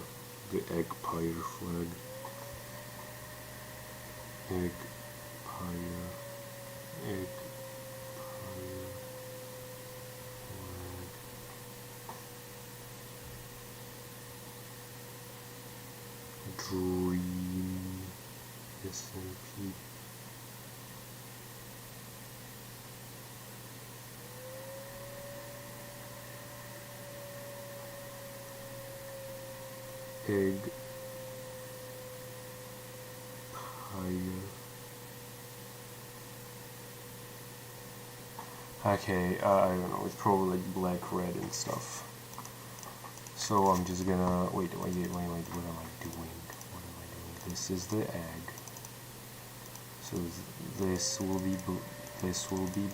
the egg pyre flag. Egg pyre. Egg pyre flag. Dream SMP. Egg pyre. Okay, I don't know, it's probably like black, red and stuff. So I'm just gonna wait, what am I doing? This is the egg. So this will be black. This will be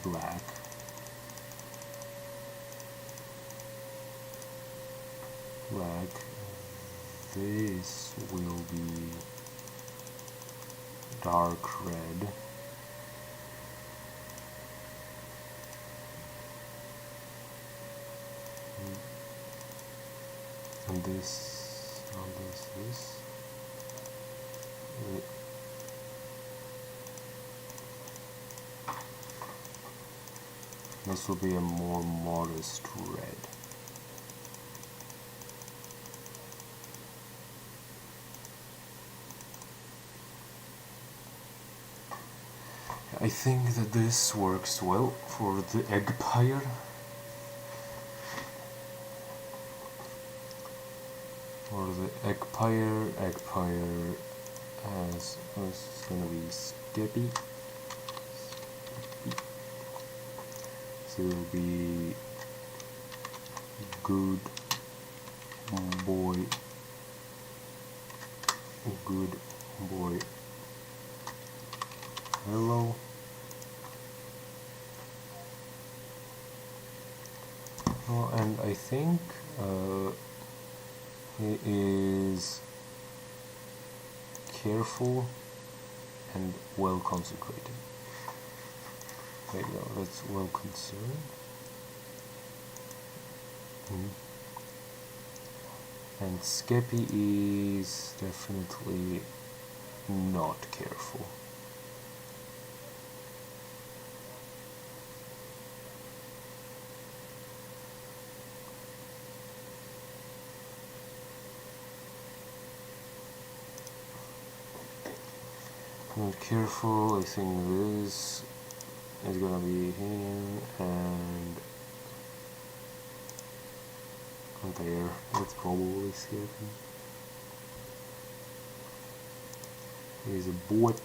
dark red. And this. This will be a more modest red. I think that this works well for the egg pyre. For the egg pyre has it's gonna be Skippy. So it'll be good boy. Hello. Oh, and I think he is careful and well consecrated. There you go, that's well concerned. And Skeppy is definitely not careful. Not careful, I think this is gonna be him, and there, that's probably Skeppy. He's a bot.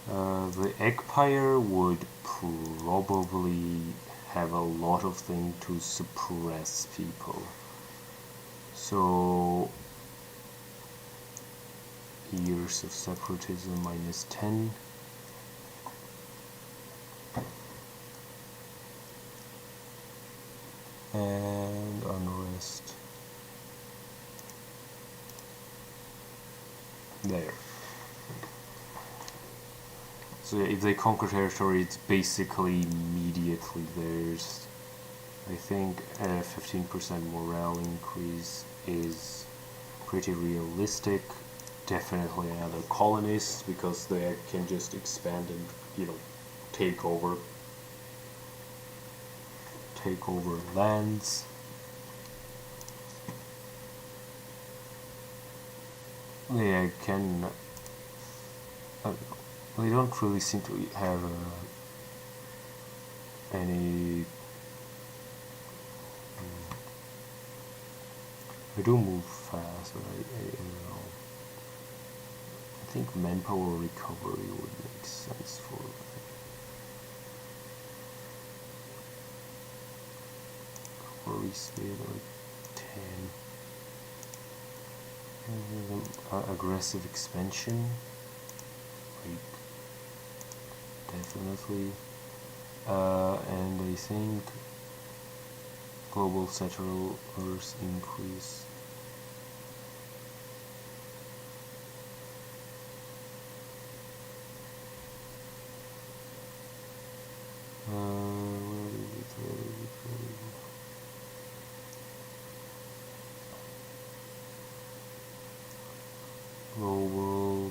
The Eggpire would probably have a lot of things to suppress people. So years of separatism -10. And unrest. There. So if they conquer territory, it's basically immediately theirs. I think a 15% morale increase is pretty realistic. Definitely another colonist, because they can just expand and, you know, take over lands. They can, they don't really seem to have any. They do move fast, but I think manpower recovery would make sense for them. Recovery speed like 10. Aggressive expansion, like definitely. And I think global settlers increase.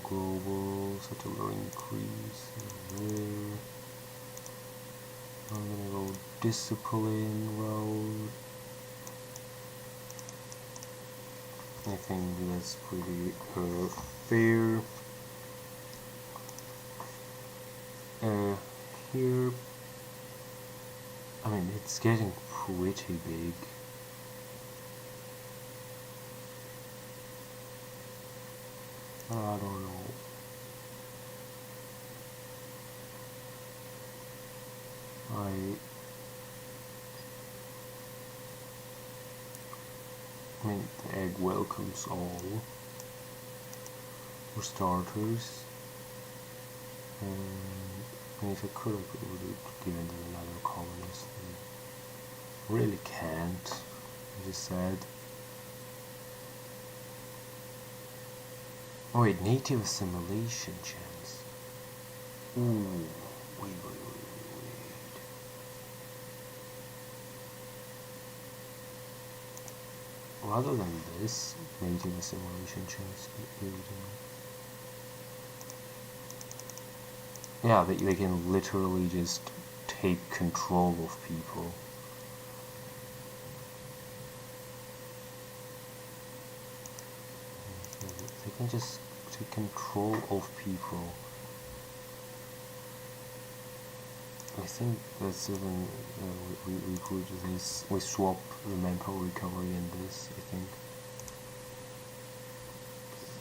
Global settler increase there. I'm gonna go discipline route. I think that's pretty fair. Here, I mean, it's getting pretty big. I don't know. I mean, the egg welcomes all, for starters. And if I could, I would have given them another colonist. I really can't, I just said. Oh wait, native assimilation chance. Ooh, wait. Rather than this, native assimilation chance. Yeah, they can literally just take control of people. They can just take control of people. I think that's even, we could this, we swap the manpower recovery and this, I think.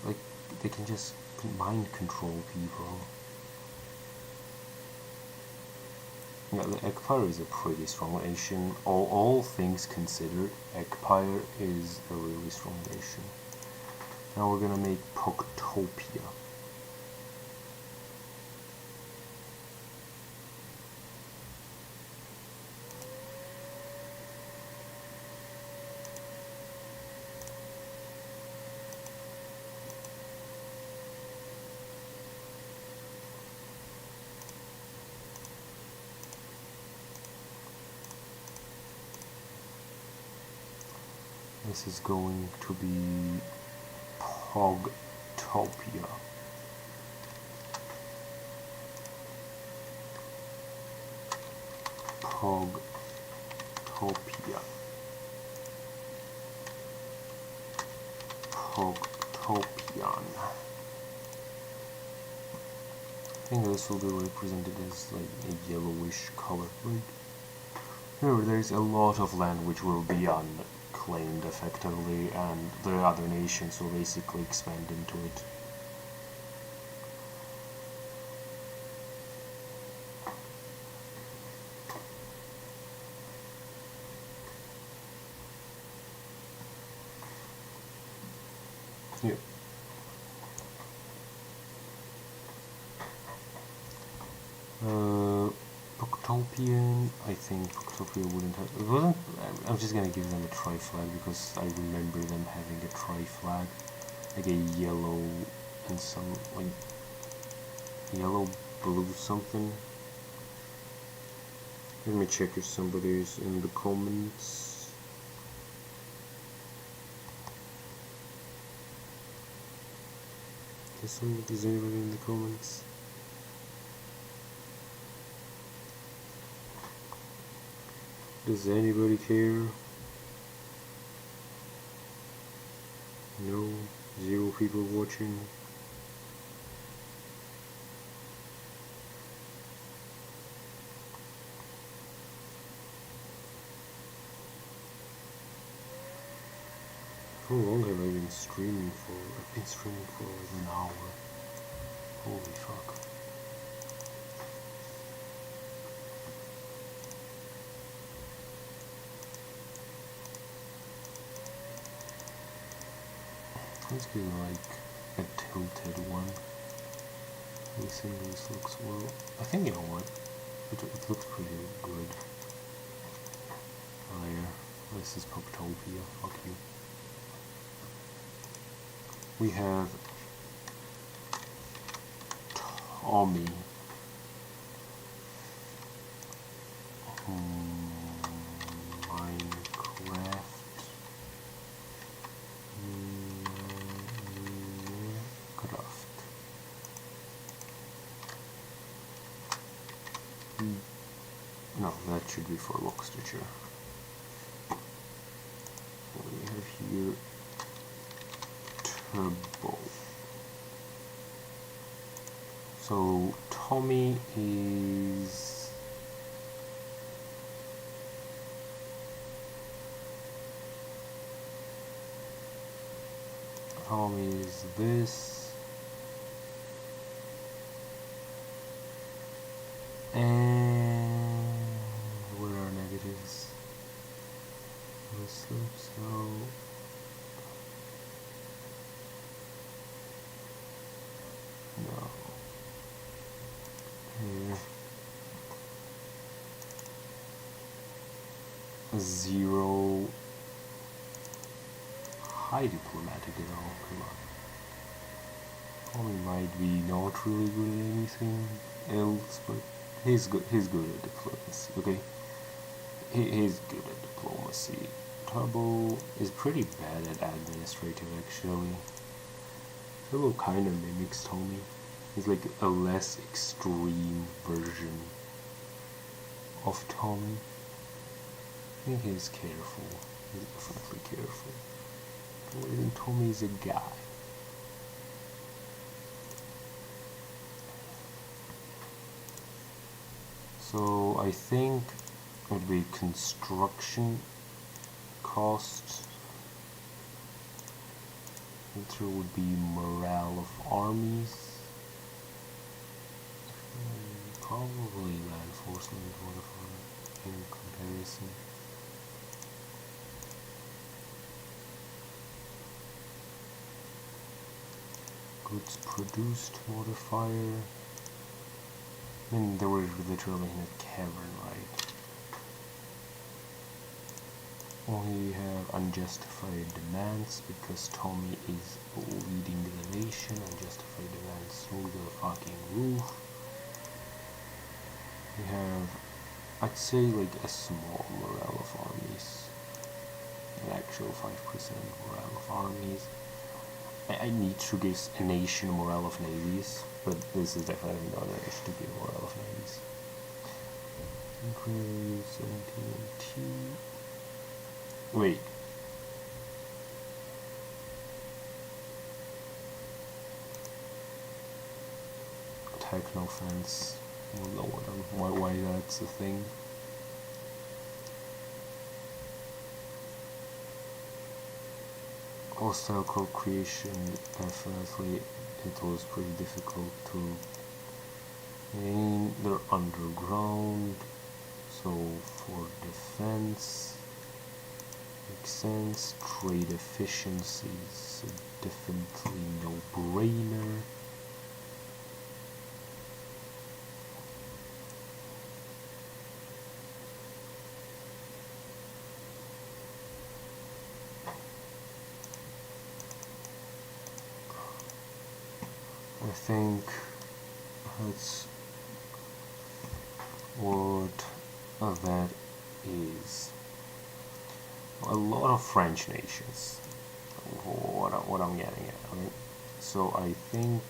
Like, they can just mind control people. Yeah, the Eggpire is a pretty strong nation. All things considered, Eggpire is a really strong nation. Now we're gonna make Poctopia. This is going to be Pogtopia. Pogtopia. Pogtopian. I think this will be represented as like a yellowish color, right? Here, there's a lot of land which will be unclaimed effectively, and the other nations will basically expand into it. Yeah. Poctopian, I think Poctopia wouldn't have. It wasn't. I'm just gonna give them a tri flag because I remember them having a tri flag, like a yellow and some like yellow, blue something. Let me check if somebody is in the comments. Is anybody in the comments? Does anybody care? No? 0 people watching? How long have I been streaming for? I've been streaming for like an hour. Holy fuck. Let's get like a tilted one. I think this looks well. I think, you know what? It looks pretty good. Oh yeah, this is Poctopia. Fuck you. We have Tommy. Minecraft. No, that should be for lock stitcher. What do we have here? Turbo. So Tommy is this, and where are negatives? So no. Here. 0. High diplomatic at all, come on. Tommy might be not really good at anything else, but he's good at diplomacy, okay? He's good at diplomacy. Turbo is pretty bad at administrative, actually. Turbo kind of mimics Tommy. He's like a less extreme version of Tommy. I think he's careful. He's definitely careful. I think Tommy's a guy. So I think it would be construction costs. There would be morale of armies. Probably reinforcement modifier in comparison. Goods produced modifier. I mean, they were literally in a cavern, right? We have unjustified demands because Tommy is leading the nation. Unjustified demands through the fucking roof. We have, I'd say, like a small morale of armies. an actual 5% morale of armies. I need to give a nation morale of navies, but this is definitely not an issue to give morale of navies. Increase 17 Wait. Attack no offense. We'll lower them. Why that's a thing. Hostile co-creation, definitely it was pretty difficult to gain. They're underground, so for defense makes sense. Trade efficiency is definitely no brainer. I think that's what that is. A lot of French nations. What I'm getting at, right? So I think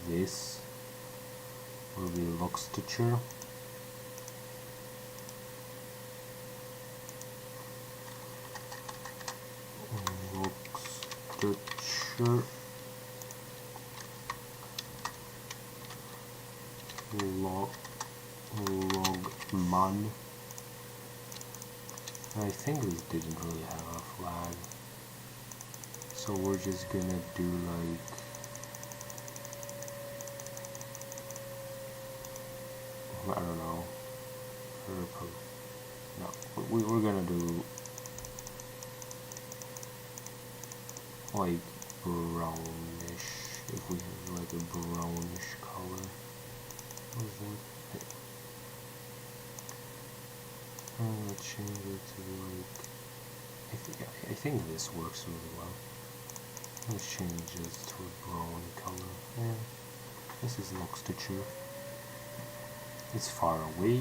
this will be Luxembourg. Luxembourg. Logman. I think this didn't really have a flag, so we're just gonna do like I don't know, purple. No, we're gonna do like brownish if we have like a brownish color. What is that? Let's change it to like I think this works really well. Let's change it to a brown color. Yeah, this is Luxembourg. It's far away.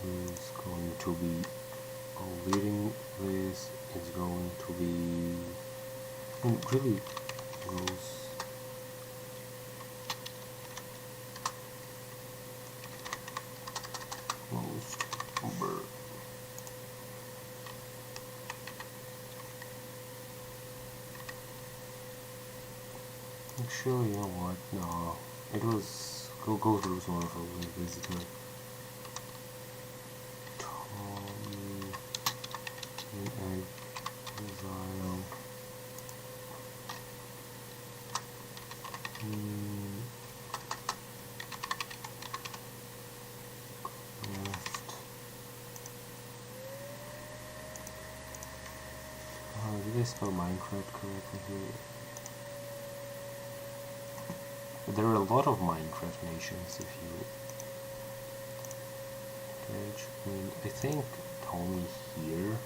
Who's going to be leading this? Is going to be and really goes. Actually, you know what? No, it was go through one of our visitor. Tommy and Exile. Left. Did I spell Minecraft correctly here? There are a lot of Minecraft nations if you engage. I mean, I think Tommy here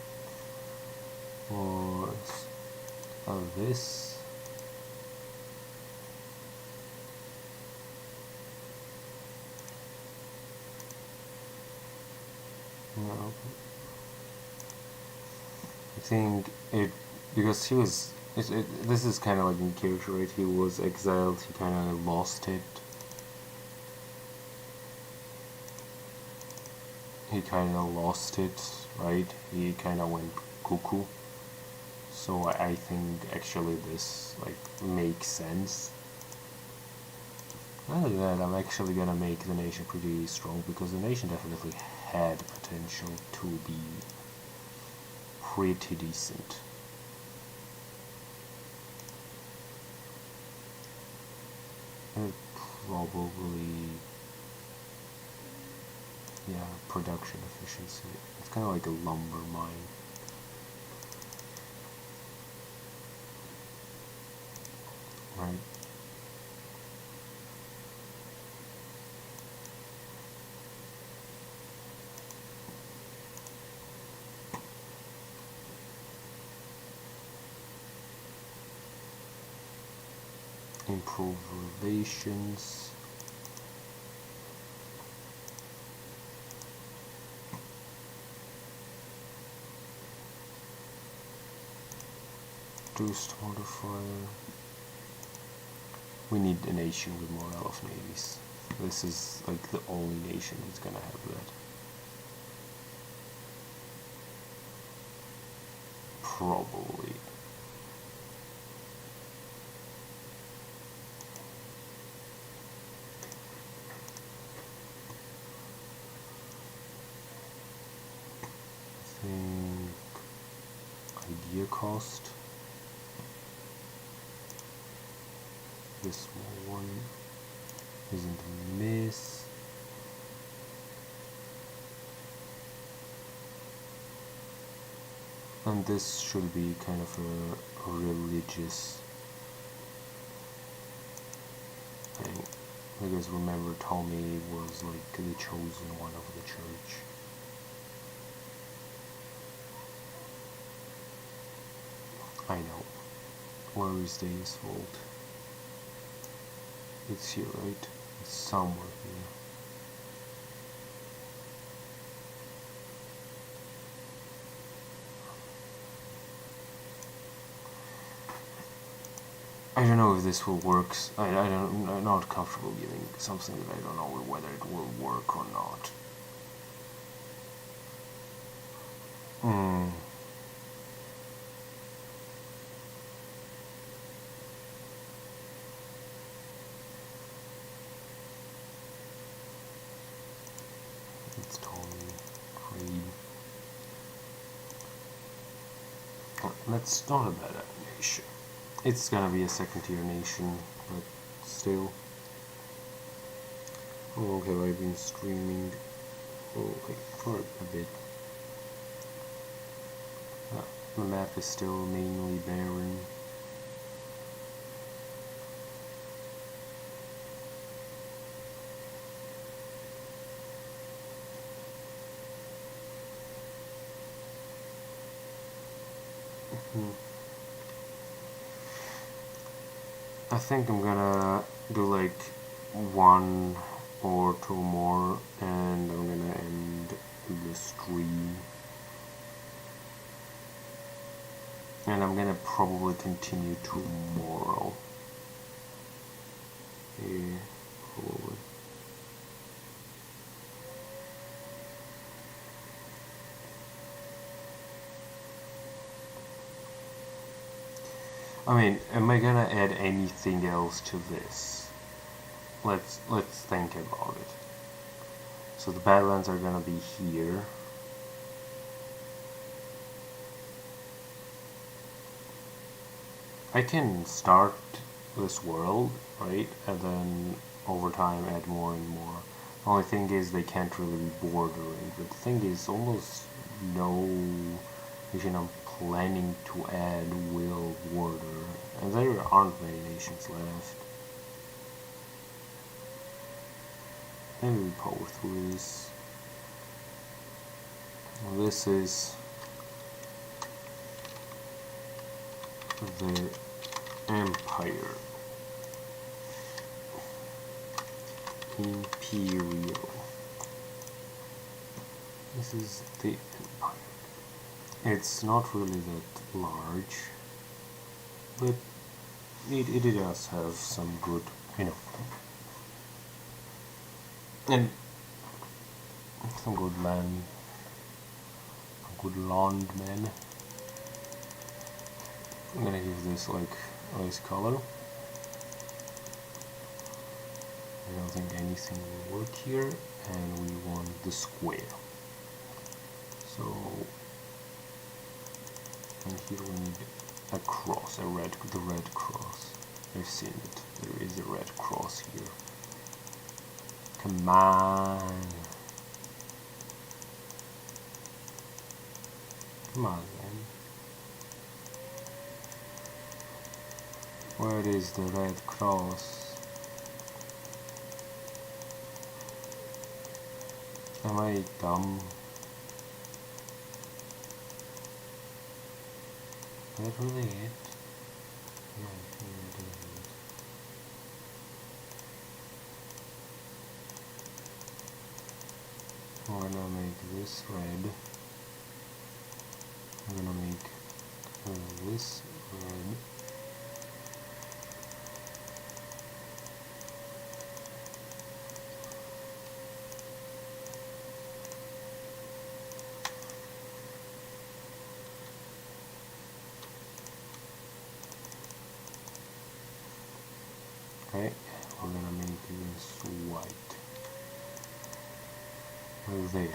was this. No. I think it because he was. This is kind of like in character, right? He was exiled. He kind of lost it. Right? He kind of went cuckoo. So I think actually this like makes sense. Other than that, I'm actually gonna make the nation pretty strong because the nation definitely had potential to be pretty decent. Probably, yeah, production efficiency. It's kind of like a lumber mine. Right? Improve relations. reduced modifier. We need a nation with morale of navies. This is like the only nation that's gonna have that. Probably. I think idea cost. This small one isn't a miss. And this should be kind of a religious thing, because remember Ptolemy was like the chosen one of the church. I know. Where is the vault? It's here, right? It's somewhere here. I don't know if this will work. I'm not comfortable giving something that I don't know whether it will work or not. It's totally great. That's not a bad nation. It's gonna be a second tier nation, but still. Oh, okay, I've been streaming for a bit. The map is still mainly barren. I think I'm gonna do like one or two more and I'm gonna end the stream. And I'm gonna probably continue tomorrow. Yeah, probably. I mean, am I gonna add anything else to this? Let's think about it. So the Badlands are gonna be here. I can start this world, right, and then over time add more and more. The only thing is they can't really be bordering, but the thing is almost no nation I'm planning to add will border, and there aren't many nations left. Maybe we power through this. This is the Empire. Imperial. This is the Empire. It's not really that large, but it does have some good, and some good land, good landmen. I'm gonna give this like ice color. I don't think anything will work here, and we want the square. So, and here we need a cross, the red cross. I've seen it. There is a red cross here. Come on. Come on, man. Where is the red cross? Am I dumb? Is that really it? No, I think it isn't. I'm gonna make this red. I'm gonna make this Okay, we're gonna make this white. There.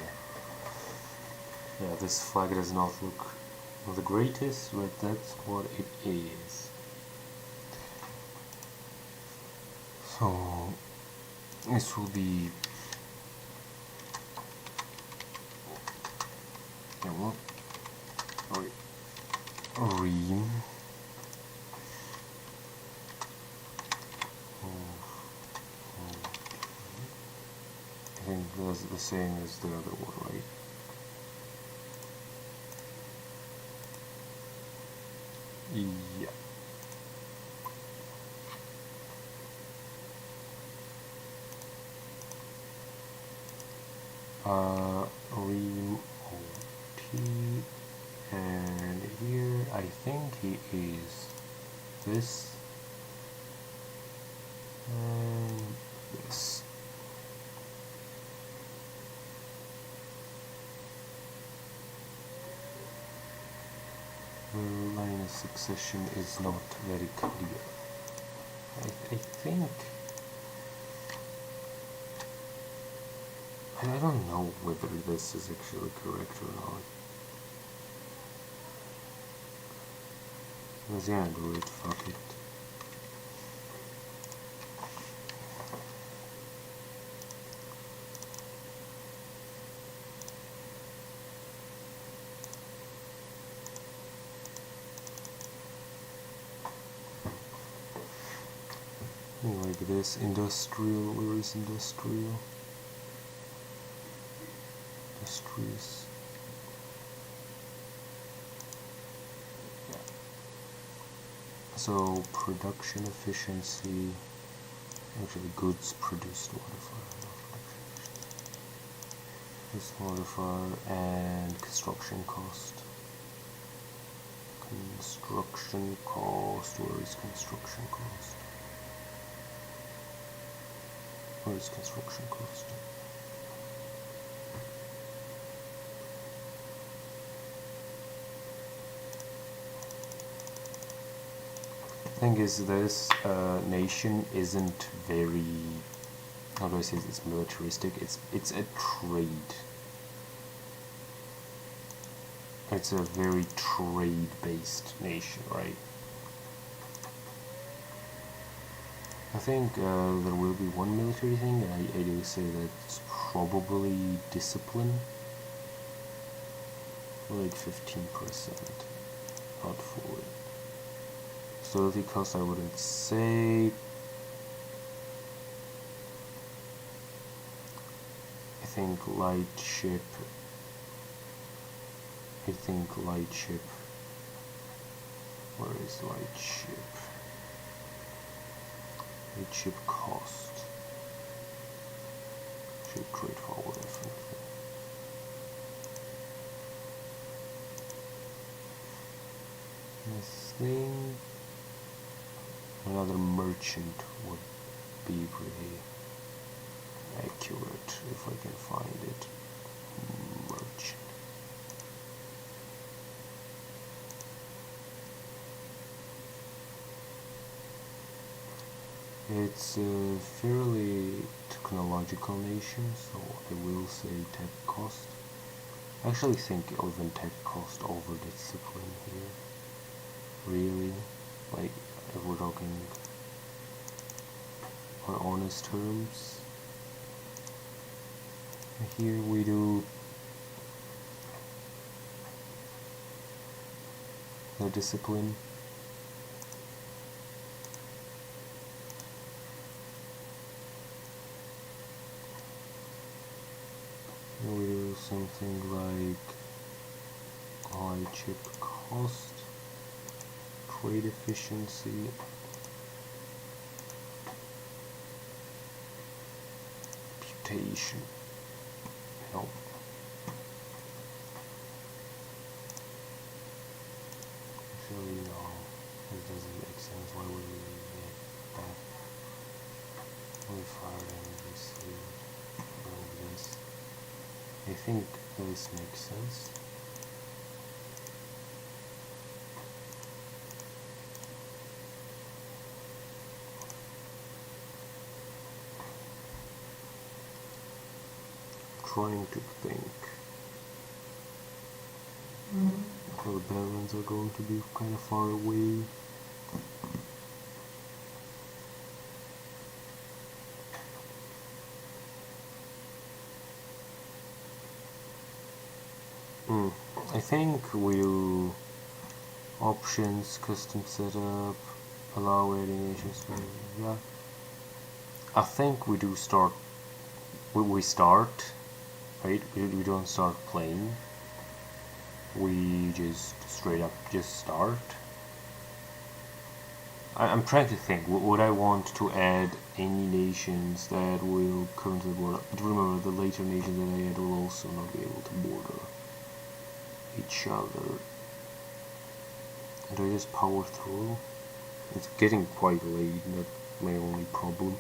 Yeah, this flag does not look the greatest, but that's what it is. So this will be ream I think that's the same as the other one, right? Yeah. Ream OT, and here I think he is this and this. The line of succession is not very clear. I think I don't know whether this is actually correct or not. I was gonna do it, fuck it. Like this, industrial, where is industrial? Industries. Yeah. So production efficiency, actually goods produced modifier, this modifier, and construction cost. Construction cost, where is construction cost? Where is construction cost? Thing is, this nation isn't very, how do I say this, militaristic. It's a trade. It's a very trade-based nation, right? I think there will be one military thing, and I do say that it's probably discipline, like 15%, not fully. Stability cost, I wouldn't say. I think light ship. Where is light ship? Light ship cost. Ship trade forward, definitely. I think another merchant would be pretty accurate if I can find it. Merchant. It's a fairly technological nation, so I will say tech cost. I actually think even tech cost over discipline here. Really? Like, if we're talking on honest terms. Here we do the discipline. We do something like high chip cost, trade efficiency, reputation. No. Actually, no. fire and obviously this. I think this makes sense. Trying to think. So the bad ones are going to be kind of far away. I think we'll options, custom setup, allow animations. Yeah, I think we do start. We start, right? We don't start playing. We just straight up just start. I'm trying to think. Would I want to add any nations that will come to the border? But remember, the later nations that I add will also not be able to border each other. Do I just power through? It's getting quite late. That's my only problem.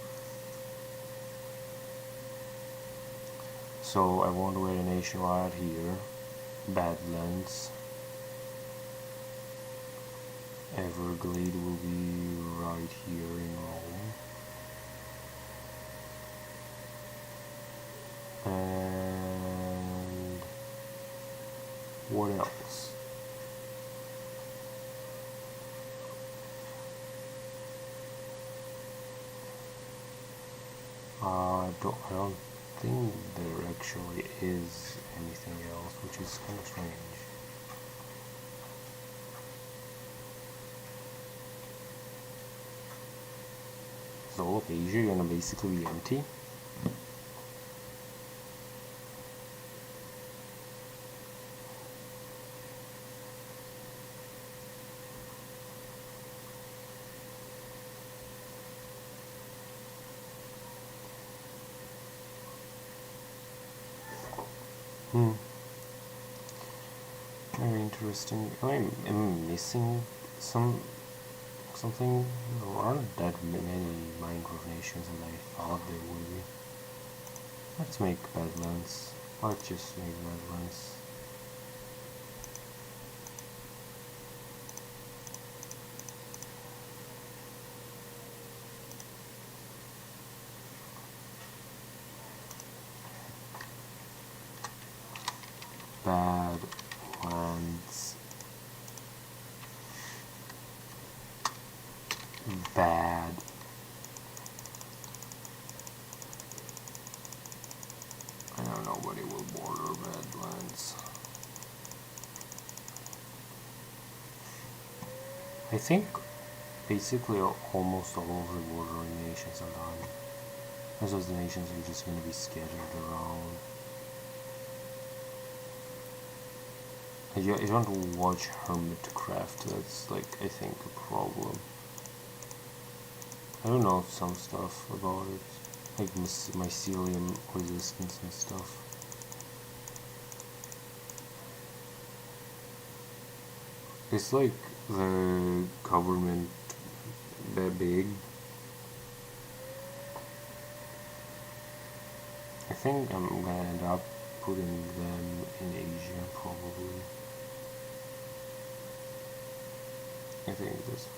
So I want to add a nation right here. Badlands. Everglade will be right here in Rome. And what else? I don't think there actually is anything else, which is kind of strange. So all of Asia is gonna basically be empty. Very interesting. Am I missing something? There aren't that many Minecraft nations as I thought there would be. Let's make Badlands. Let's just make Badlands. Badlands. Bad. I know nobody will border Badlands. I think basically almost all of the bordering nations are done. As those nations are just going to be scattered around. I don't watch Hermitcraft, that's like I think a problem. I don't know some stuff about it, like mycelium resistance and stuff. It's like the government that big. I think I'm gonna end up putting them in Asia probably. I think this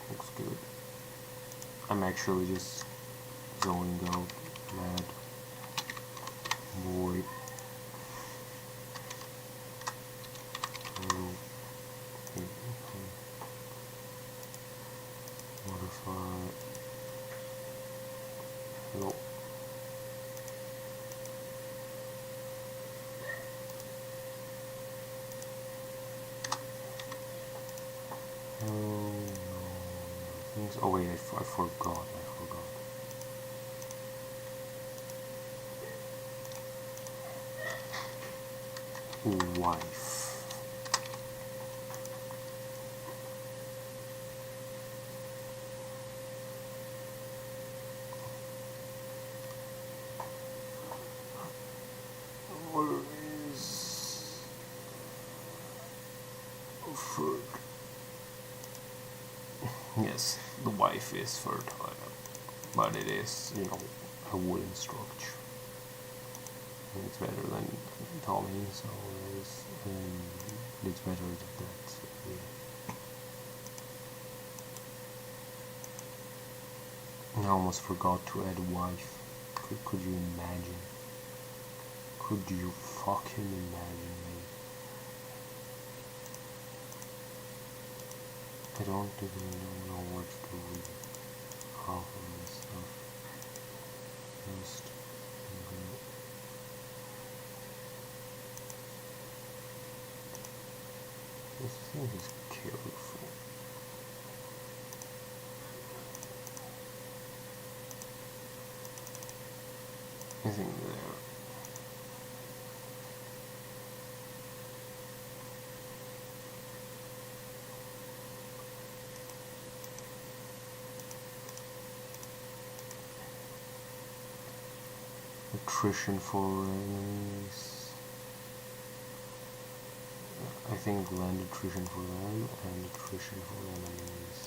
looks good. I'm actually just zoning out mad boy. Modify. Hello. Oh wait, I forgot. Wife. Where is food? Yes, the wife is fertile, but it is, a wooden structure. And it's better than Tommy, so it's better than that. So, yeah. I almost forgot to add wife. Could you imagine? Could you fucking imagine, mate? I don't even know what to do with half of this stuff. Just this thing is careful. I think there. Attrition for enemies. I think land attrition for them and attrition for enemies.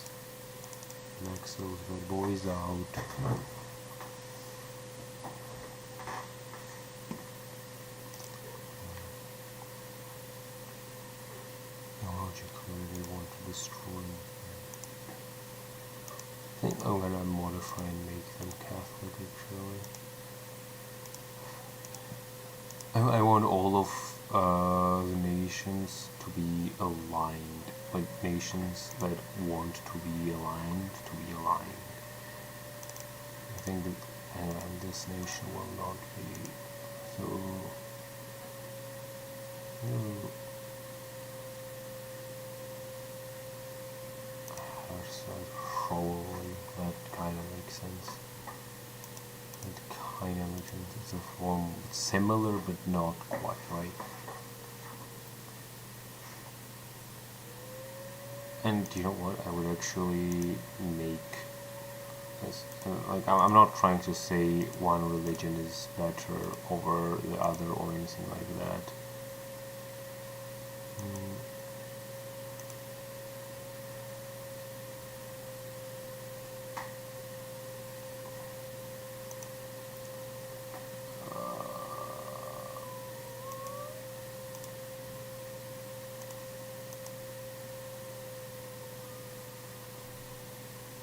Max those bad boys out. Logically they want to destroy me. I think I'm gonna modify and make them Catholic actually. I want all of the nations to be aligned, like nations that want to be aligned, I think that this nation will not be, so probably that kind of makes sense. It's a form similar but not quite right. And you know what? I would actually make this, like I'm not trying to say one religion is better over the other or anything like that.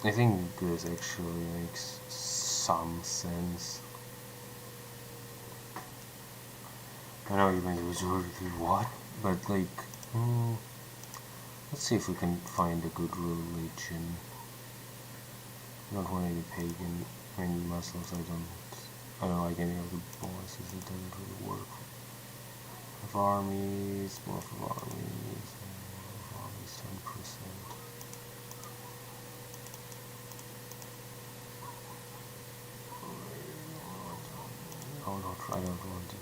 I think this actually makes some sense. I know you might be what, but like, let's see if we can find a good religion. I don't want any pagan, Muslims. I don't like any of the bonuses. It doesn't really work. Of armies, more of armies, 10%. I don't want to,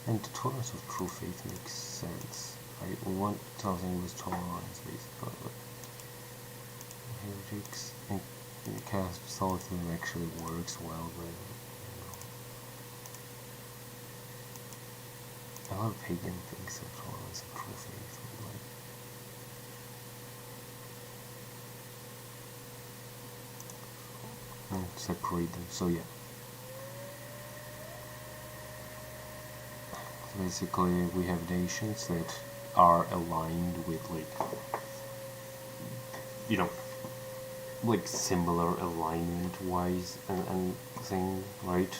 and the tolerance of true faith makes sense. We want something with tolerance, basically, but heretics and Catholicism actually works well, but a lot of pagan things that tolerance of true faith, and separate them. So yeah. Basically, we have nations that are aligned with, like similar alignment-wise and thing, right?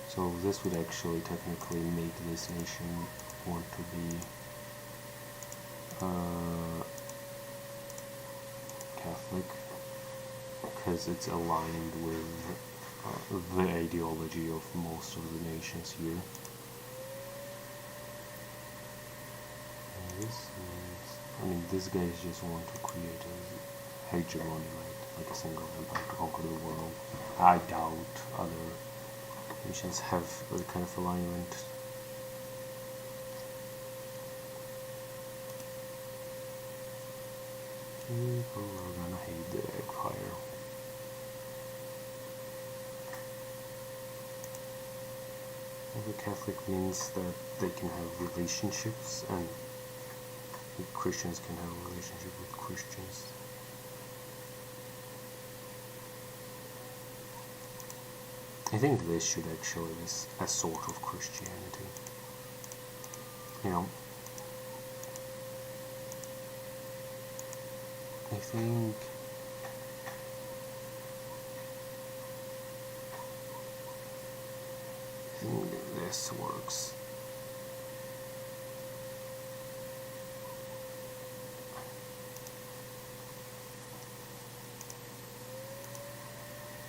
So this would actually technically make this nation want to be Catholic, because it's aligned with the ideology of most of the nations here. And these guys just want to create a hegemony, right? Like a single empire to conquer the world. I doubt other nations have that kind of alignment. People are gonna hate the Empire. The Catholic means that they can have relationships, and Christians can have a relationship with Christians. I think this should actually be a sort of Christianity. You know, I think this works.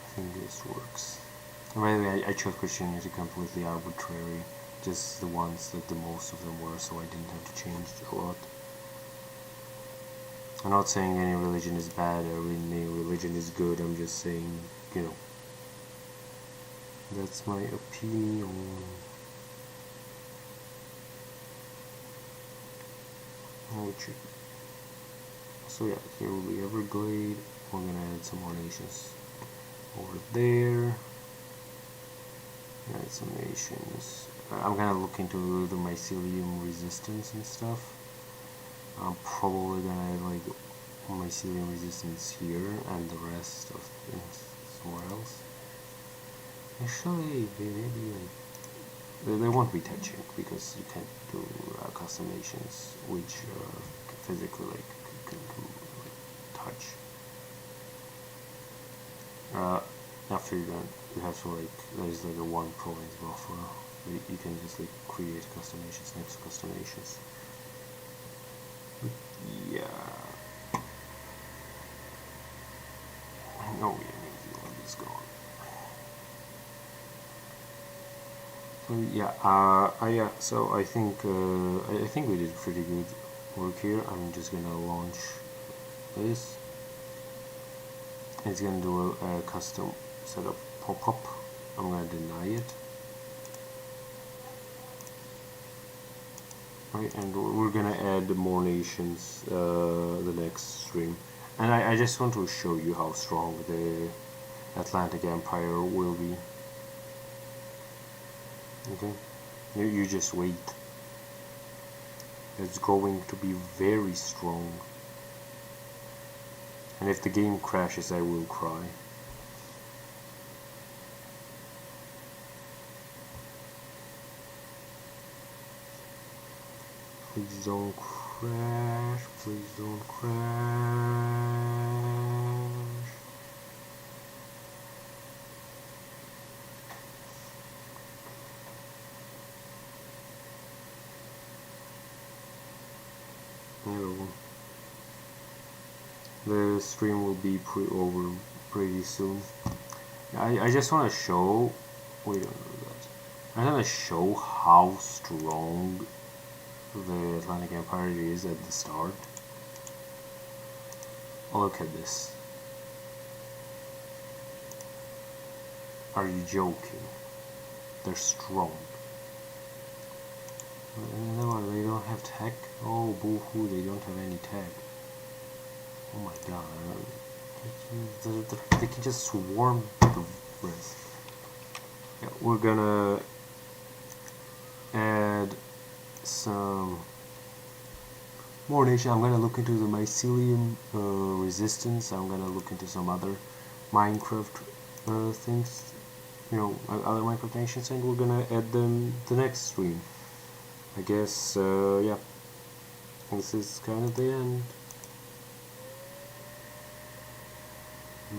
I think this works. By the way, I chose Christianity completely arbitrary, just the ones that the most of them were, so I didn't have to change a lot. I'm not saying any religion is bad or any religion is good, I'm just saying, you know, that's my opinion. So yeah, here will be Everglade. We're gonna add some more nations over there. Add some nations. I'm gonna look into the mycelium resistance and stuff. I'm probably gonna add like mycelium resistance here and the rest of things somewhere else. Actually, maybe like they won't be touching because you can't do custom nations which physically like can touch. After you're done, you have to like there's like a 1 province buffer. You can just like create custom nations next to custom nations. Yeah. Oh yeah, New Zealand is gone. So yeah, yeah. So I think we did pretty good work here. I'm just gonna launch this. It's gonna do a custom setup pop-up. I'm gonna deny it. Right, and we're gonna add more nations the next stream. And I just want to show you how strong the Atlantic Empire will be. Okay, you just wait. It's going to be very strong. And if the game crashes, I will cry. Please don't crash, please don't crash. Hello. The stream will be over pretty soon. I just want to show, wait, don't do that. I want to show how strong the Atlantic Empire is at the start. Look at this. Are you joking? They're strong. Another one, they don't have tech? Oh, boo-hoo, they don't have any tech. Oh my god. They can just swarm the rest. Yeah, we're gonna add some more nation. I'm gonna look into the mycelium resistance. I'm gonna look into some other Minecraft things, you know, other Minecraft nations, and we're gonna add them the next stream. I guess, yeah, this is kind of the end.